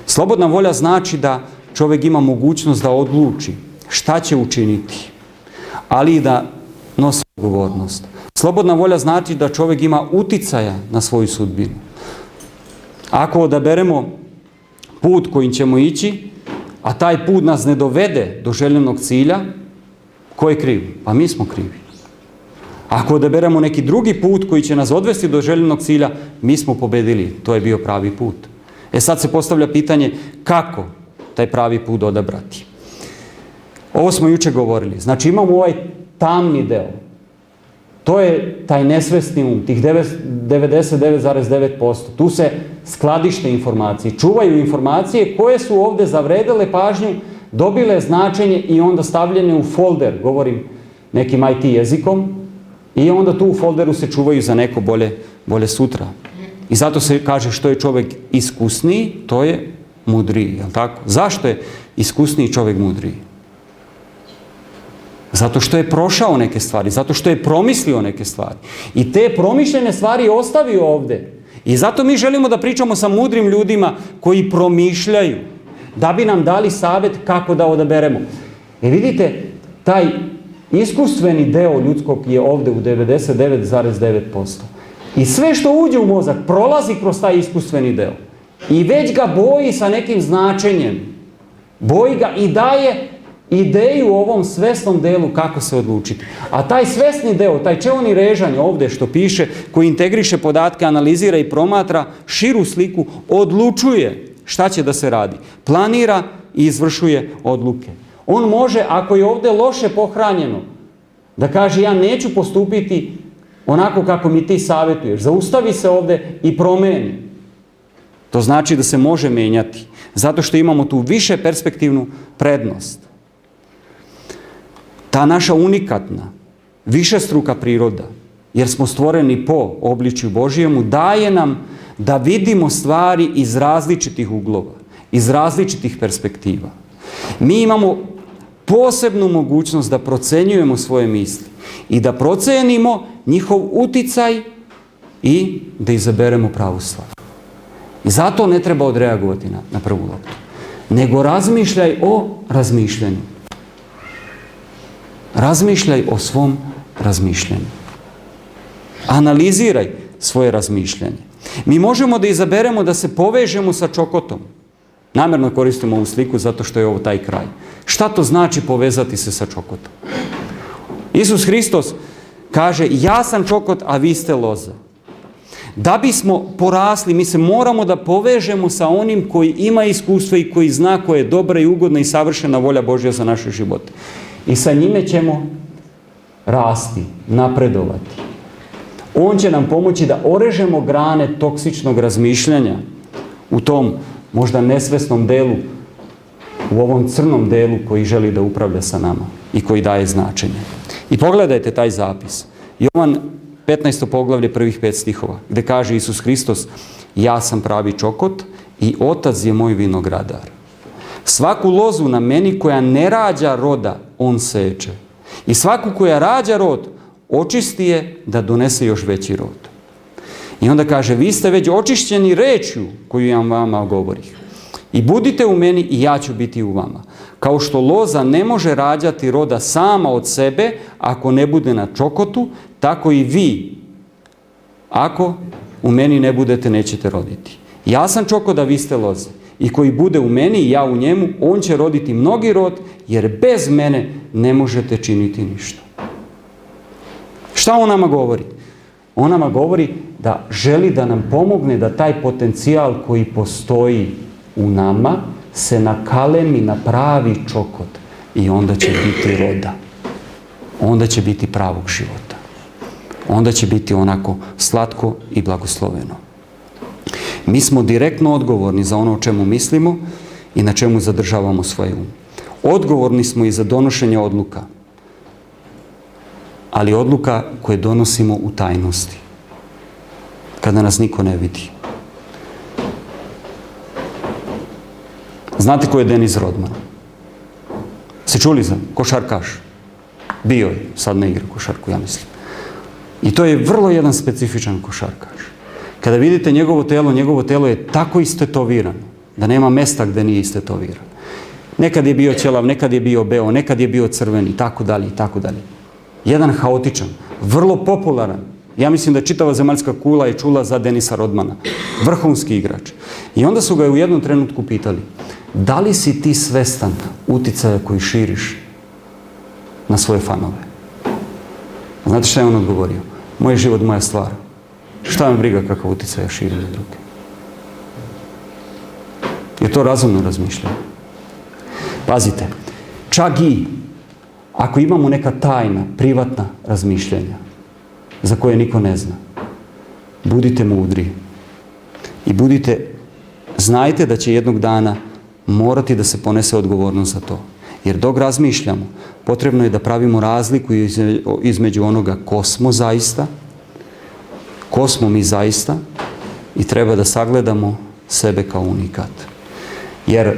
[SPEAKER 1] Slobodna volja znači da čovjek ima mogućnost da odluči šta će učiniti, ali i da nosi odgovornost. Slobodna volja znači da čovjek ima uticaja na svoju sudbinu. Ako odaberemo put kojim ćemo ići, a taj put nas ne dovede do željenog cilja, ko je kriv? Pa mi smo krivi. Ako odaberemo neki drugi put koji će nas odvesti do željenog cilja, mi smo pobedili. To je bio pravi put. Sad se postavlja pitanje kako taj pravi put odabrati. Ovo smo jučer govorili. Znači imamo ovaj tamni deo. To je taj nesvesni um, tih 99,9%. Tu se skladište informacije, čuvaju informacije koje su ovdje zavredele pažnju, dobile značenje i onda stavljene u folder, govorim nekim IT jezikom, i onda tu u folderu se čuvaju za neko bolje sutra. I zato se kaže što je čovjek iskusniji, to je mudriji. Jel tako? Zašto je iskusniji čovjek mudriji? Zato što je prošao neke stvari, zato što je promislio neke stvari. I te promišljene stvari ostavio ovdje. I zato mi želimo da pričamo sa mudrim ljudima koji promišljaju, da bi nam dali savjet kako da odaberemo. Vidite, taj iskustveni deo ljudskog je ovdje u 99,9%. I sve što uđe u mozak prolazi kroz taj iskustveni deo. I već ga boji sa nekim značenjem. Boji ga i daje ideju u ovom svesnom delu kako se odlučiti. A taj svesni deo, taj čeoni režanj ovdje što piše, koji integriše podatke, analizira i promatra širu sliku, odlučuje šta će da se radi. Planira i izvršuje odluke. On može, ako je ovdje loše pohranjeno, da kaže ja neću postupiti onako kako mi ti savjetuješ. Zaustavi se ovdje i promeni. To znači da se može menjati. Zato što imamo tu više perspektivnu prednost. Ta naša unikatna, višestruka priroda, jer smo stvoreni po obličju Božijemu, daje nam da vidimo stvari iz različitih uglova, iz različitih perspektiva. Mi imamo posebnu mogućnost da procenjujemo svoje misli i da procenimo njihov uticaj i da izaberemo pravu stvar. I zato ne treba odreagovati na prvu loptu, nego razmišljaj o razmišljanju. Razmišljaj o svom razmišljanju. Analiziraj svoje razmišljanje. Mi možemo da izaberemo da se povežemo sa čokotom. Namjerno koristimo ovu sliku zato što je ovo taj kraj. Šta to znači povezati se sa čokotom? Isus Hristos kaže ja sam čokot, a vi ste loza. Da bismo porasli, mi se moramo da povežemo sa onim koji ima iskustvo i koji zna koja je dobra i ugodna i savršena volja Božja za naše živote. I sa njime ćemo rasti, napredovati. On će nam pomoći da orežemo grane toksičnog razmišljanja u tom možda nesvesnom delu, u ovom crnom delu koji želi da upravlja sa nama i koji daje značenje. I pogledajte taj zapis. Jovan 15. poglavlje, prvih 5 stihova, gdje kaže Isus Hristos, ja sam pravi čokot i Otac je moj vinogradar. Svaku lozu na meni koja ne rađa roda, on seče. I svaku koja rađa rod, očisti je da donese još veći rod. I onda kaže, vi ste već očišćeni rečju koju ja vama govorih. I budite u meni i ja ću biti u vama. Kao što loza ne može rađati roda sama od sebe, ako ne bude na čokotu, tako i vi, ako u meni ne budete, nećete roditi. Ja sam čokot, a vi ste loze. I koji bude u meni i ja u njemu, on će roditi mnogi rod, jer bez mene ne možete činiti ništa. Šta on nama govori? On nama govori da želi da nam pomogne da taj potencijal koji postoji u nama se nakalemi na pravi čokot i onda će biti roda. Onda će biti pravog života. Onda će biti onako slatko i blagosloveno. Mi smo direktno odgovorni za ono o čemu mislimo i na čemu zadržavamo svoj um. Odgovorni smo i za donošenje odluka, ali odluka koje donosimo u tajnosti, kada nas niko ne vidi. Znate ko je Dennis Rodman? Se čuli za košarkaš? Bio je, sad ne igra košarku, ja mislim. I to je vrlo jedan specifičan košarkaš. Kada vidite njegovo telo je tako istetovirano, da nema mesta gde nije istetoviran. Nekad je bio ćelav, nekad je bio beo, nekad je bio crven i tako dalje i tako dalje. Jedan haotičan, vrlo popularan. Ja mislim da čitava zemaljska kula je čula za Denisa Rodmana. Vrhunski igrač. I onda su ga u jednom trenutku pitali, da li si ti svestan uticaja koji širiš na svoje fanove? Znate šta je on odgovorio? Moj život, moja stvar. Šta me briga kakav utjecaj ja širim na druge? Je to razumno razmišljanje? Pazite, čak i ako imamo neka tajna, privatna razmišljanja za koje niko ne zna, budite mudri i znajte da će jednog dana morati da se ponese odgovornost za to. Jer dok razmišljamo, potrebno je da pravimo razliku između onoga ko smo zaista, ko smo mi zaista, i treba da sagledamo sebe kao unikat. Jer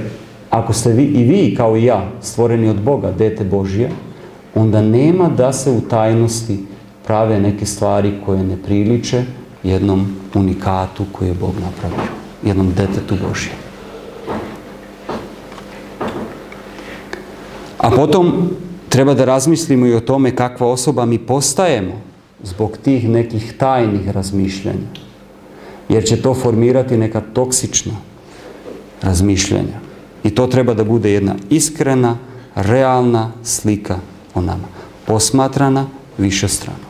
[SPEAKER 1] ako ste vi kao i ja stvoreni od Boga, dete Božje, onda nema da se u tajnosti prave neke stvari koje ne priliče jednom unikatu koji je Bog napravio, jednom detetu Božjem. A potom treba da razmislimo i o tome kakva osoba mi postajemo zbog tih nekih tajnih razmišljanja. Jer će to formirati neka toksična razmišljanja. I to treba da bude jedna iskrena, realna slika o nama. Posmatrana višestrano.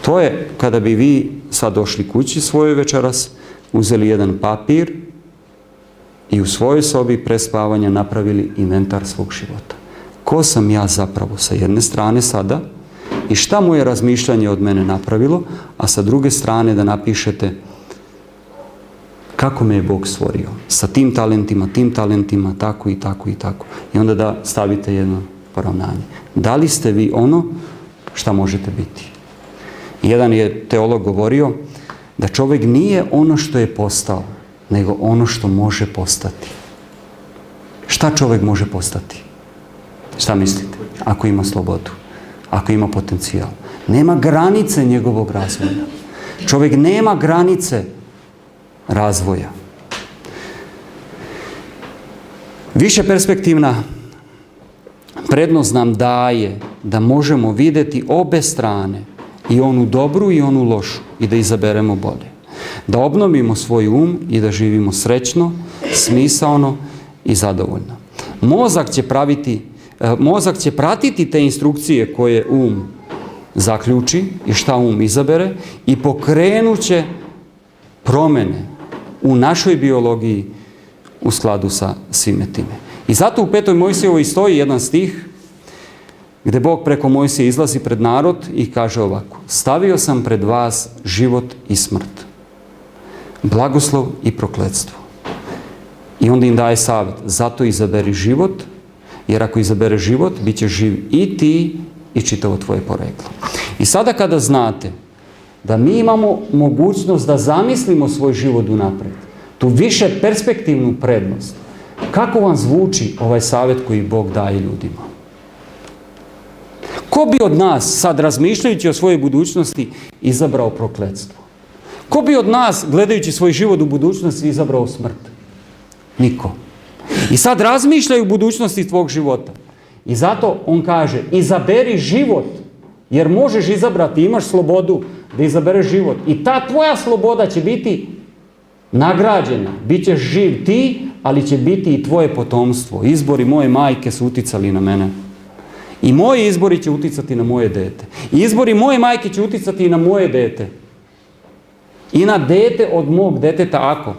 [SPEAKER 1] To je kada bi vi sad došli kući svojoj večeras, uzeli jedan papir i u svojoj sobi pre spavanja napravili inventar svog života. Ko sam ja zapravo sa jedne strane sada i šta moje razmišljanje od mene napravilo, a sa druge strane da napišete kako me je Bog stvorio, sa tim talentima, tako i tako i tako. I onda da stavite jedno poravnanje. Da li ste vi ono šta možete biti? Jedan je teolog govorio da čovjek nije ono što je postao, nego ono što može postati. Šta čovjek može postati? Šta mislite? Ako ima slobodu, ako ima potencijal. Nema granice njegovog razvoja. Čovjek nema granice razvoja. Više perspektivna prednost nam daje da možemo vidjeti obe strane, i onu dobru i onu lošu, i da izaberemo bolje. Da obnovimo svoj um i da živimo srećno, smisaono i zadovoljno. Mozak će pratiti te instrukcije koje um zaključi i šta um izabere i pokrenut će promjene u našoj biologiji u skladu sa svime time. I zato u 5. Mojsijevoj stoji jedan stih gdje Bog preko Mojsije izlazi pred narod i kaže ovako: stavio sam pred vas život i smrt, blagoslov i prokletstvo. I onda im daje savjet: zato izaberi život, jer ako izabere život, bit će živ i ti i čitavo tvoje poreklo. I sada kada znate da mi imamo mogućnost da zamislimo svoj život unaprijed, tu više perspektivnu prednost, kako vam zvuči ovaj savjet koji Bog daje ljudima? Ko bi od nas, sad razmišljajući o svojoj budućnosti, izabrao prokletstvo? Ko bi od nas, gledajući svoj život u budućnosti, izabrao smrt? Niko. I sad razmišljaju o budućnosti tvog života. I zato on kaže: izaberi život, jer možeš izabrati, imaš slobodu da izabereš život. I ta tvoja sloboda će biti nagrađena. Bićeš živ ti, ali će biti i tvoje potomstvo. Izbori moje majke su uticali na mene. I moji izbori će uticati na moje dete. I izbori moje majke će uticati i na moje dete. I na dete od mog deteta ako.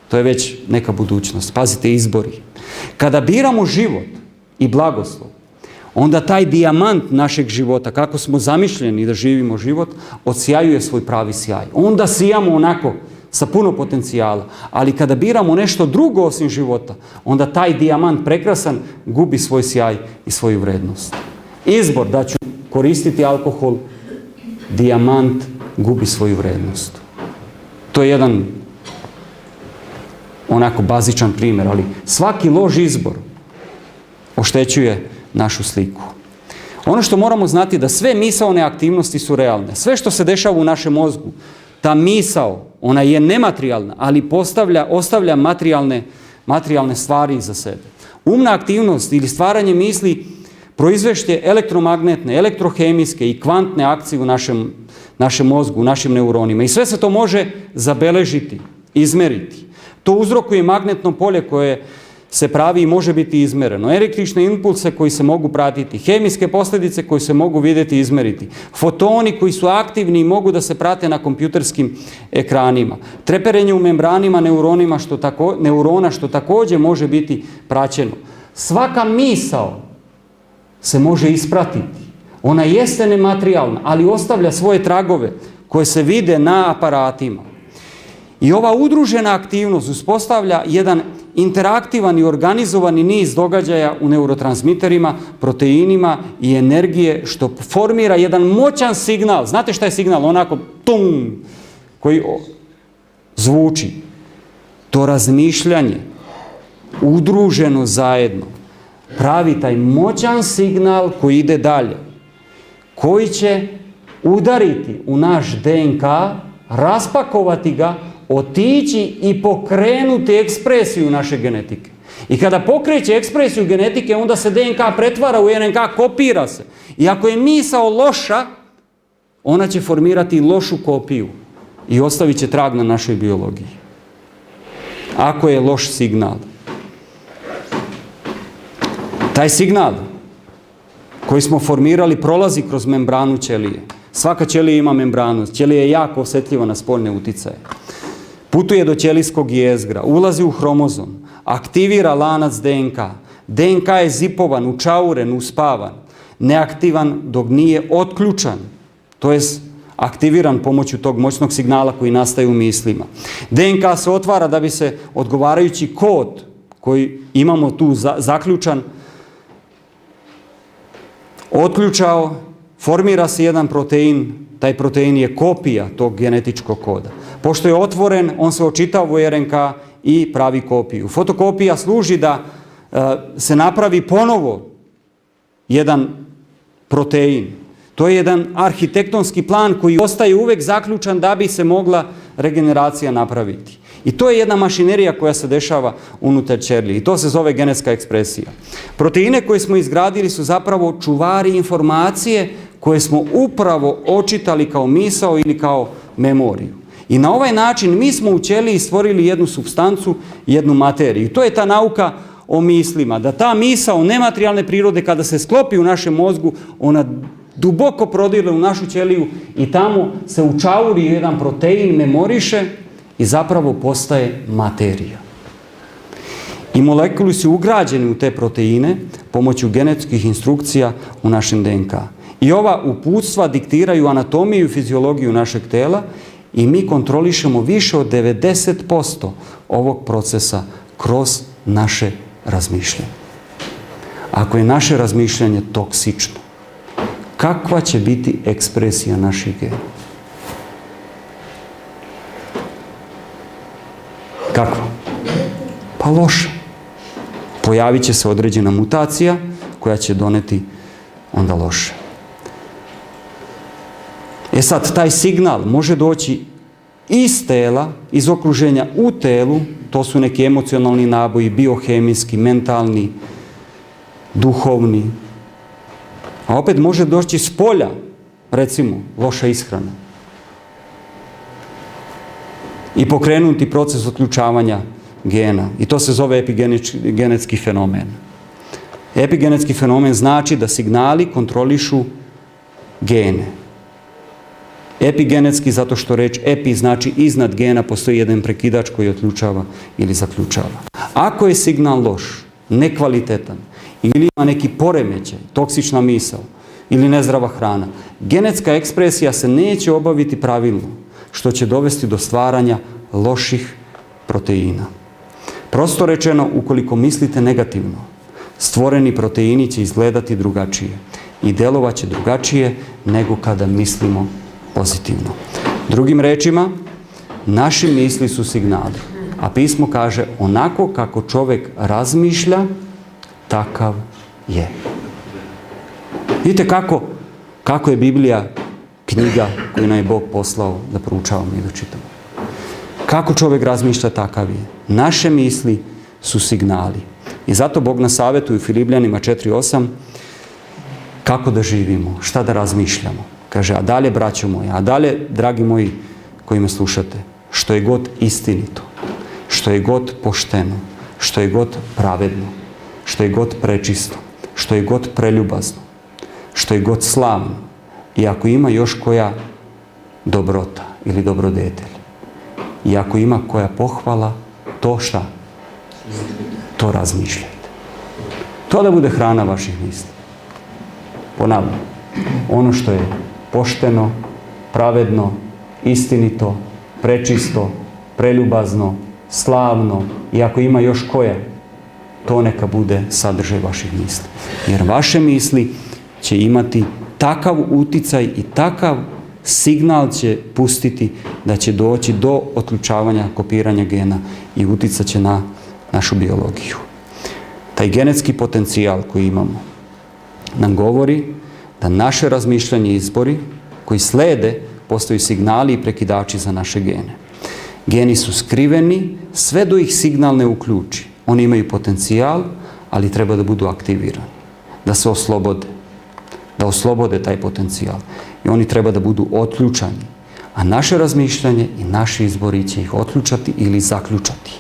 [SPEAKER 1] To je već neka budućnost. Pazite, izbori. Kada biramo život i blagoslov, onda taj dijamant našeg života, kako smo zamišljeni da živimo život, odsjajuje svoj pravi sjaj. Onda sijamo onako sa puno potencijala. Ali kada biramo nešto drugo osim života, onda taj dijamant prekrasan gubi svoj sjaj i svoju vrednost. Izbor da ću koristiti alkohol, dijamant gubi svoju vrednost. To je jedan onako bazičan primjer, ali svaki loš izbor oštećuje našu sliku. Ono što moramo znati da sve misaone aktivnosti su realne. Sve što se dešava u našem mozgu, ta misao, ona je nematerijalna, ali ostavlja materijalne stvari iza sebe. Umna aktivnost ili stvaranje misli proizvešće elektromagnetne, elektrohemijske i kvantne akcije u našem mozgu, u našim neuronima. I sve se to može zabeležiti, izmeriti. To uzrokuje magnetno polje koje se pravi i može biti izmereno. Električne impulse koji se mogu pratiti, hemijske posljedice koje se mogu vidjeti i izmeriti, fotoni koji su aktivni i mogu da se prate na kompjuterskim ekranima, treperenje u membranima neurona što također može biti praćeno. Svaka misao se može ispratiti. Ona jeste nematerijalna, ali ostavlja svoje tragove koje se vide na aparatima. I ova udružena aktivnost uspostavlja jedan interaktivan i organizovani niz događaja u neurotransmiterima, proteinima i energije, što formira jedan moćan signal. Znate šta je signal? Onako tum, koji zvuči. To razmišljanje, udruženo zajedno, pravi taj moćan signal koji ide dalje, koji će udariti u naš DNK, raspakovati ga, otići i pokrenuti ekspresiju naše genetike. I kada pokreće ekspresiju genetike, onda se DNK pretvara u RNK, kopira se. I ako je misao loša, ona će formirati lošu kopiju i ostavit će trag na našoj biologiji. Ako je loš signal. Taj signal koji smo formirali prolazi kroz membranu ćelije. Svaka ćelija ima membranu. Ćelija je jako osjetljiva na spoljne uticaje. Putuje do ćelijskog jezgra, ulazi u hromozom, aktivira lanac DNK. DNK je zipovan, učauren, uspavan, neaktivan dok nije otključan, to jest aktiviran pomoću tog moćnog signala koji nastaje u mislima. DNK se otvara da bi se odgovarajući kod koji imamo tu zaključan otključao, formira se jedan protein, taj protein je kopija tog genetičkog koda. Pošto je otvoren, on se očitava u RNK i pravi kopiju. Fotokopija služi da se napravi ponovo jedan protein. To je jedan arhitektonski plan koji ostaje uvek zaključan da bi se mogla regeneracija napraviti. I to je jedna mašinerija koja se dešava unutar ćelije i to se zove genetska ekspresija. Proteine koje smo izgradili su zapravo čuvari informacije koje smo upravo očitali kao misao ili kao memoriju. I na ovaj način mi smo u ćeliji stvorili jednu supstancu, jednu materiju. I to je ta nauka o mislima, da ta misao nematerijalne prirode kada se sklopi u našem mozgu, ona duboko prodire u našu ćeliju i tamo se učauri jedan protein, memoriše i zapravo postaje materija. I molekuli su ugrađeni u te proteine pomoću genetskih instrukcija u našem DNK. I ova uputstva diktiraju anatomiju i fiziologiju našeg tela i mi kontrolišemo više od 90% ovog procesa kroz naše razmišljanje. Ako je naše razmišljanje toksično, kakva će biti ekspresija naših gena? Kakva? Pa loša. Pojavit će se određena mutacija koja će doneti onda loše. E sad, taj signal može doći iz tela, iz okruženja u telu, to su neki emocionalni naboji, biohemijski, mentalni, duhovni. A opet može doći s polja, recimo, loša ishrana. I pokrenuti proces otključavanja gena. I to se zove epigenetski fenomen. Epigenetski fenomen znači da signali kontrolišu gene. Epigenetski zato što reč epi znači iznad gena, postoji jedan prekidač koji otključava ili zaključava. Ako je signal loš, nekvalitetan ili ima neki poremećaj, toksična misao ili nezdrava hrana, genetska ekspresija se neće obaviti pravilno, što će dovesti do stvaranja loših proteina. Prosto rečeno, ukoliko mislite negativno, stvoreni proteini će izgledati drugačije i delovat će drugačije nego kada mislimo pozitivno. Drugim rečima, naši misli su signali, a pismo kaže onako kako čovjek razmišlja, takav je. Vidite kako je Biblija knjiga koju nam je Bog poslao da proučavamo i da čitamo. Kako čovjek razmišlja, takav je. Naše misli su signali. I zato Bog nas savjetuje u Filipljanima 4:8 kako da živimo, šta da razmišljamo. Kaže, a dalje, braćo moji, a dalje, dragi moji koji me slušate, što je god istinito, što je god pošteno, što je god pravedno, što je god prečisto, što je god preljubazno, što je god slavno i ako ima još koja dobrota ili dobrodetelj i ako ima koja pohvala, to šta? To razmišljajte. To da bude hrana vaših misli. Ponavljam, ono što je pošteno, pravedno, istinito, prečisto, preljubazno, slavno i ako ima još koja, to neka bude sadržaj vaših misli. Jer vaše misli će imati takav uticaj i takav signal će pustiti da će doći do otključavanja, kopiranja gena i uticat će na našu biologiju. Taj genetski potencijal koji imamo nam govori da naše razmišljanje i izbori koji slede postaju signali i prekidači za naše gene. Geni su skriveni sve do ih signal ne uključi. Oni imaju potencijal, ali treba da budu aktivirani, da se oslobode, da oslobode taj potencijal. I oni treba da budu otključani, a naše razmišljanje i naši izbori će ih otključati ili zaključati.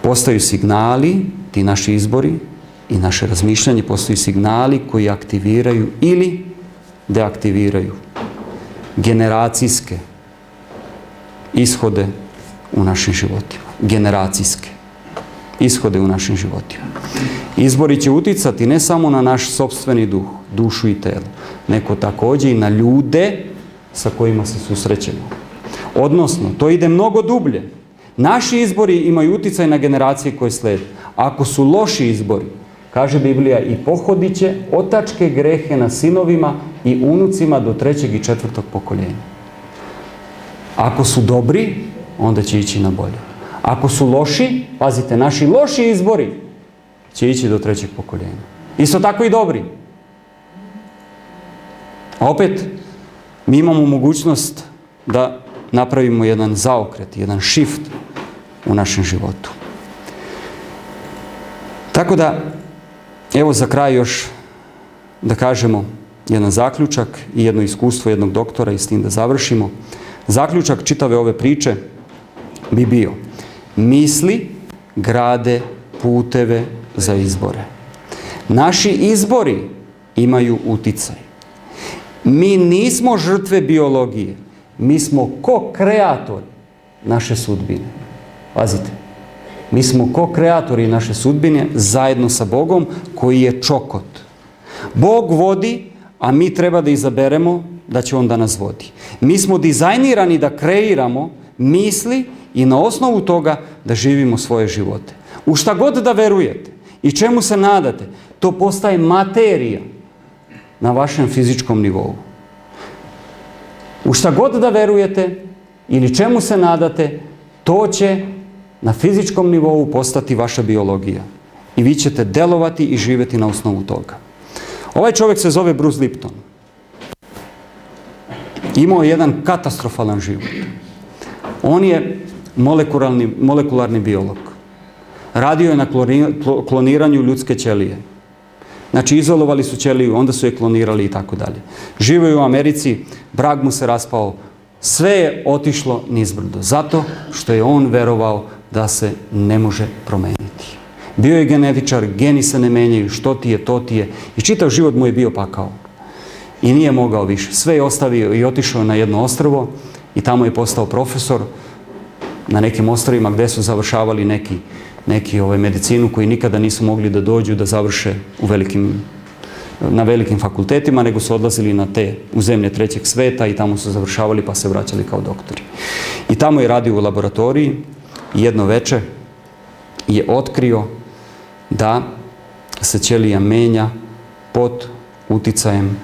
[SPEAKER 1] Postaju signali, ti naši izbori i naše razmišljanje postaju signali koji aktiviraju ili deaktiviraju generacijske ishode u našim životima. Generacijske ishode u našim životima. Izbori će uticati ne samo na naš sopstveni duh, dušu i telo, nego također i na ljude sa kojima se susrećemo. Odnosno, to ide mnogo dublje. Naši izbori imaju uticaj na generacije koje slijede. Ako su loši izbori, kaže Biblija, i pohodit će otačke grehe na sinovima i unucima do 3. i 4. pokoljenja. Ako su dobri, onda će ići na bolje. Ako su loši, pazite, naši loši izbori će ići do 3. pokoljenja. Isto tako i dobri. A opet, mi imamo mogućnost da napravimo jedan zaokret, jedan shift u našem životu. Tako da, evo za kraj još da kažemo jedan zaključak i jedno iskustvo jednog doktora i s tim da završimo. Zaključak čitave ove priče bi bio: misli grade puteve za izbore. Naši izbori imaju uticaj. Mi nismo žrtve biologije. Mi smo ko-kreatori naše sudbine. Pazite, mi smo ko-kreatori naše sudbine zajedno sa Bogom koji je čokot. Bog vodi, a mi treba da izaberemo da će On da nas vodi. Mi smo dizajnirani da kreiramo misli i na osnovu toga da živimo svoje živote. U šta god da verujete i čemu se nadate, to postaje materija na vašem fizičkom nivou. U šta god da verujete ili čemu se nadate, to će na fizičkom nivou postati vaša biologija. I vi ćete delovati i živjeti na osnovu toga. Ovaj čovjek se zove Bruce Lipton. Imao je jedan katastrofalan život. On je molekularni biolog. Radio je na kloniranju ljudske ćelije. Znači, izolovali su ćeliju, onda su je klonirali i tako dalje. Živio je u Americi, brak mu se raspao, sve je otišlo nizbrdo. Zato što je on verovao da se ne može promeniti. Bio je genetičar, geni se ne menjaju, što ti je, to ti je. I čitav život mu je bio pakao. I nije mogao više. Sve je ostavio i otišao na jedno ostrvo i tamo je postao profesor na nekim ostrvima gdje su završavali neki medicinu koji nikada nisu mogli da dođu da završe na velikim fakultetima, nego su odlazili u zemlje trećeg sveta i tamo su završavali pa se vraćali kao doktori. I tamo je radio u laboratoriji i jedno veče je otkrio da se ćelija menja pod uticajem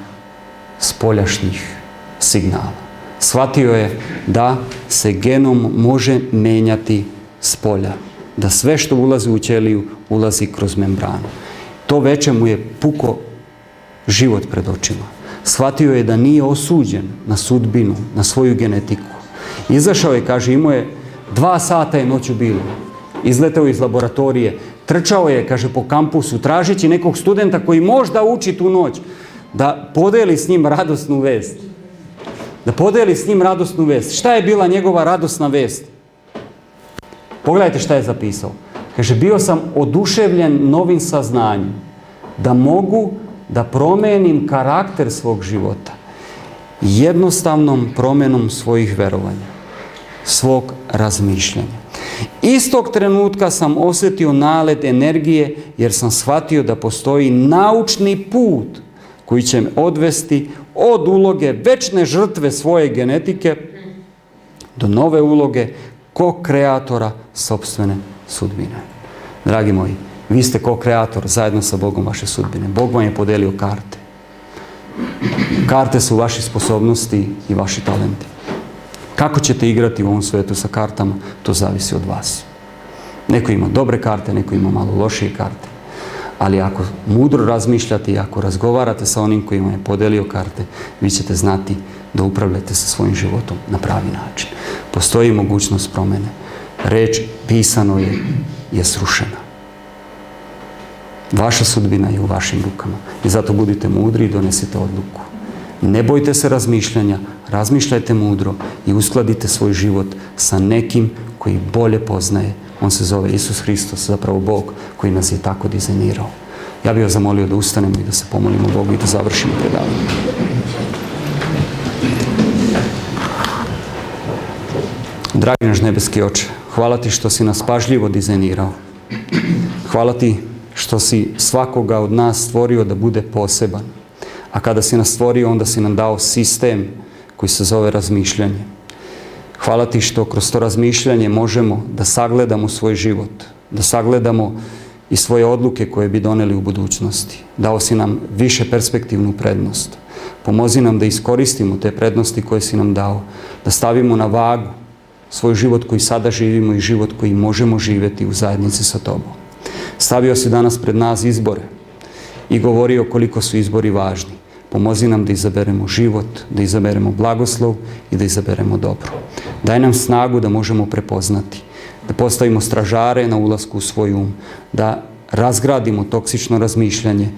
[SPEAKER 1] spoljašnjih signala. Shvatio je da se genom može menjati spolja. Da sve što ulazi u ćeliju ulazi kroz membranu. To veče mu je puko život pred očima. Shvatio je da nije osuđen na sudbinu, na svoju genetiku. Izašao je, kaže, imao je 2 sata je noću bilo. Izletao iz laboratorije, trčao je, kaže, po kampusu, tražeći nekog studenta koji možda uči tu noć, da podeli s njim radosnu vest. Da podeli s njim radosnu vest. Šta je bila njegova radosna vest? Pogledajte šta je zapisao. Kaže, bio sam oduševljen novim saznanjem da mogu da promenim karakter svog života jednostavnom promjenom svojih verovanja, svog razmišljanja. Istog trenutka sam osjetio nalet energije jer sam shvatio da postoji naučni put koji će me odvesti od uloge večne žrtve svoje genetike do nove uloge ko-kreatora sopstvene sudbine. Dragi moji, vi ste ko-kreator zajedno sa Bogom vaše sudbine. Bog vam je podelio karte. Karte su vaše sposobnosti i vaši talenti. Kako ćete igrati u ovom svijetu sa kartama, to zavisi od vas. Neko ima dobre karte, neko ima malo lošije karte. Ali ako mudro razmišljate i ako razgovarate sa onim koji vam je podelio karte, vi ćete znati da upravljate sa svojim životom na pravi način. Postoji mogućnost promjene. Reč pisano je srušena. Vaša sudbina je u vašim rukama. I zato budite mudri i donesite odluku. Ne bojte se razmišljanja, razmišljajte mudro i uskladite svoj život sa nekim koji bolje poznaje. On se zove Isus Hristos, zapravo Bog koji nas je tako dizajnirao. Ja bih vas zamolio da ustanemo i da se pomolimo Bogu i da završimo predavanje. Dragi naš nebeski Oče, hvala ti što si nas pažljivo dizajnirao. Hvala ti što si svakoga od nas stvorio da bude poseban. A kada si nas stvorio, onda si nam dao sistem koji se zove razmišljanje. Hvala ti što kroz to razmišljanje možemo da sagledamo svoj život, da sagledamo i svoje odluke koje bi doneli u budućnosti. Dao si nam više perspektivnu prednost. Pomozi nam da iskoristimo te prednosti koje si nam dao, da stavimo na vagu svoj život koji sada živimo i život koji možemo živjeti u zajednici sa tobom. Stavio si danas pred nas izbore i govorio koliko su izbori važni. Pomozi nam da izaberemo život, da izaberemo blagoslov i da izaberemo dobro. Daj nam snagu da možemo prepoznati, da postavimo stražare na ulasku u svoj um, da razgradimo toksično razmišljanje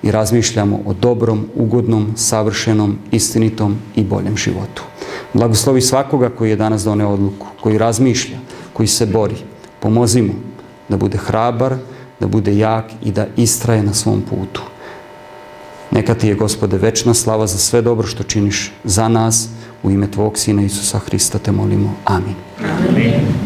[SPEAKER 1] i razmišljamo o dobrom, ugodnom, savršenom, istinitom i boljem životu. Blagoslovi svakoga koji je danas doneo odluku, koji razmišlja, koji se bori. Pomozi mu da bude hrabar, da bude jak i da istraje na svom putu. Neka ti je, Gospode, večna slava za sve dobro što činiš za nas. U ime tvog Sina Isusa Hrista te molimo. Amin.
[SPEAKER 2] Amin.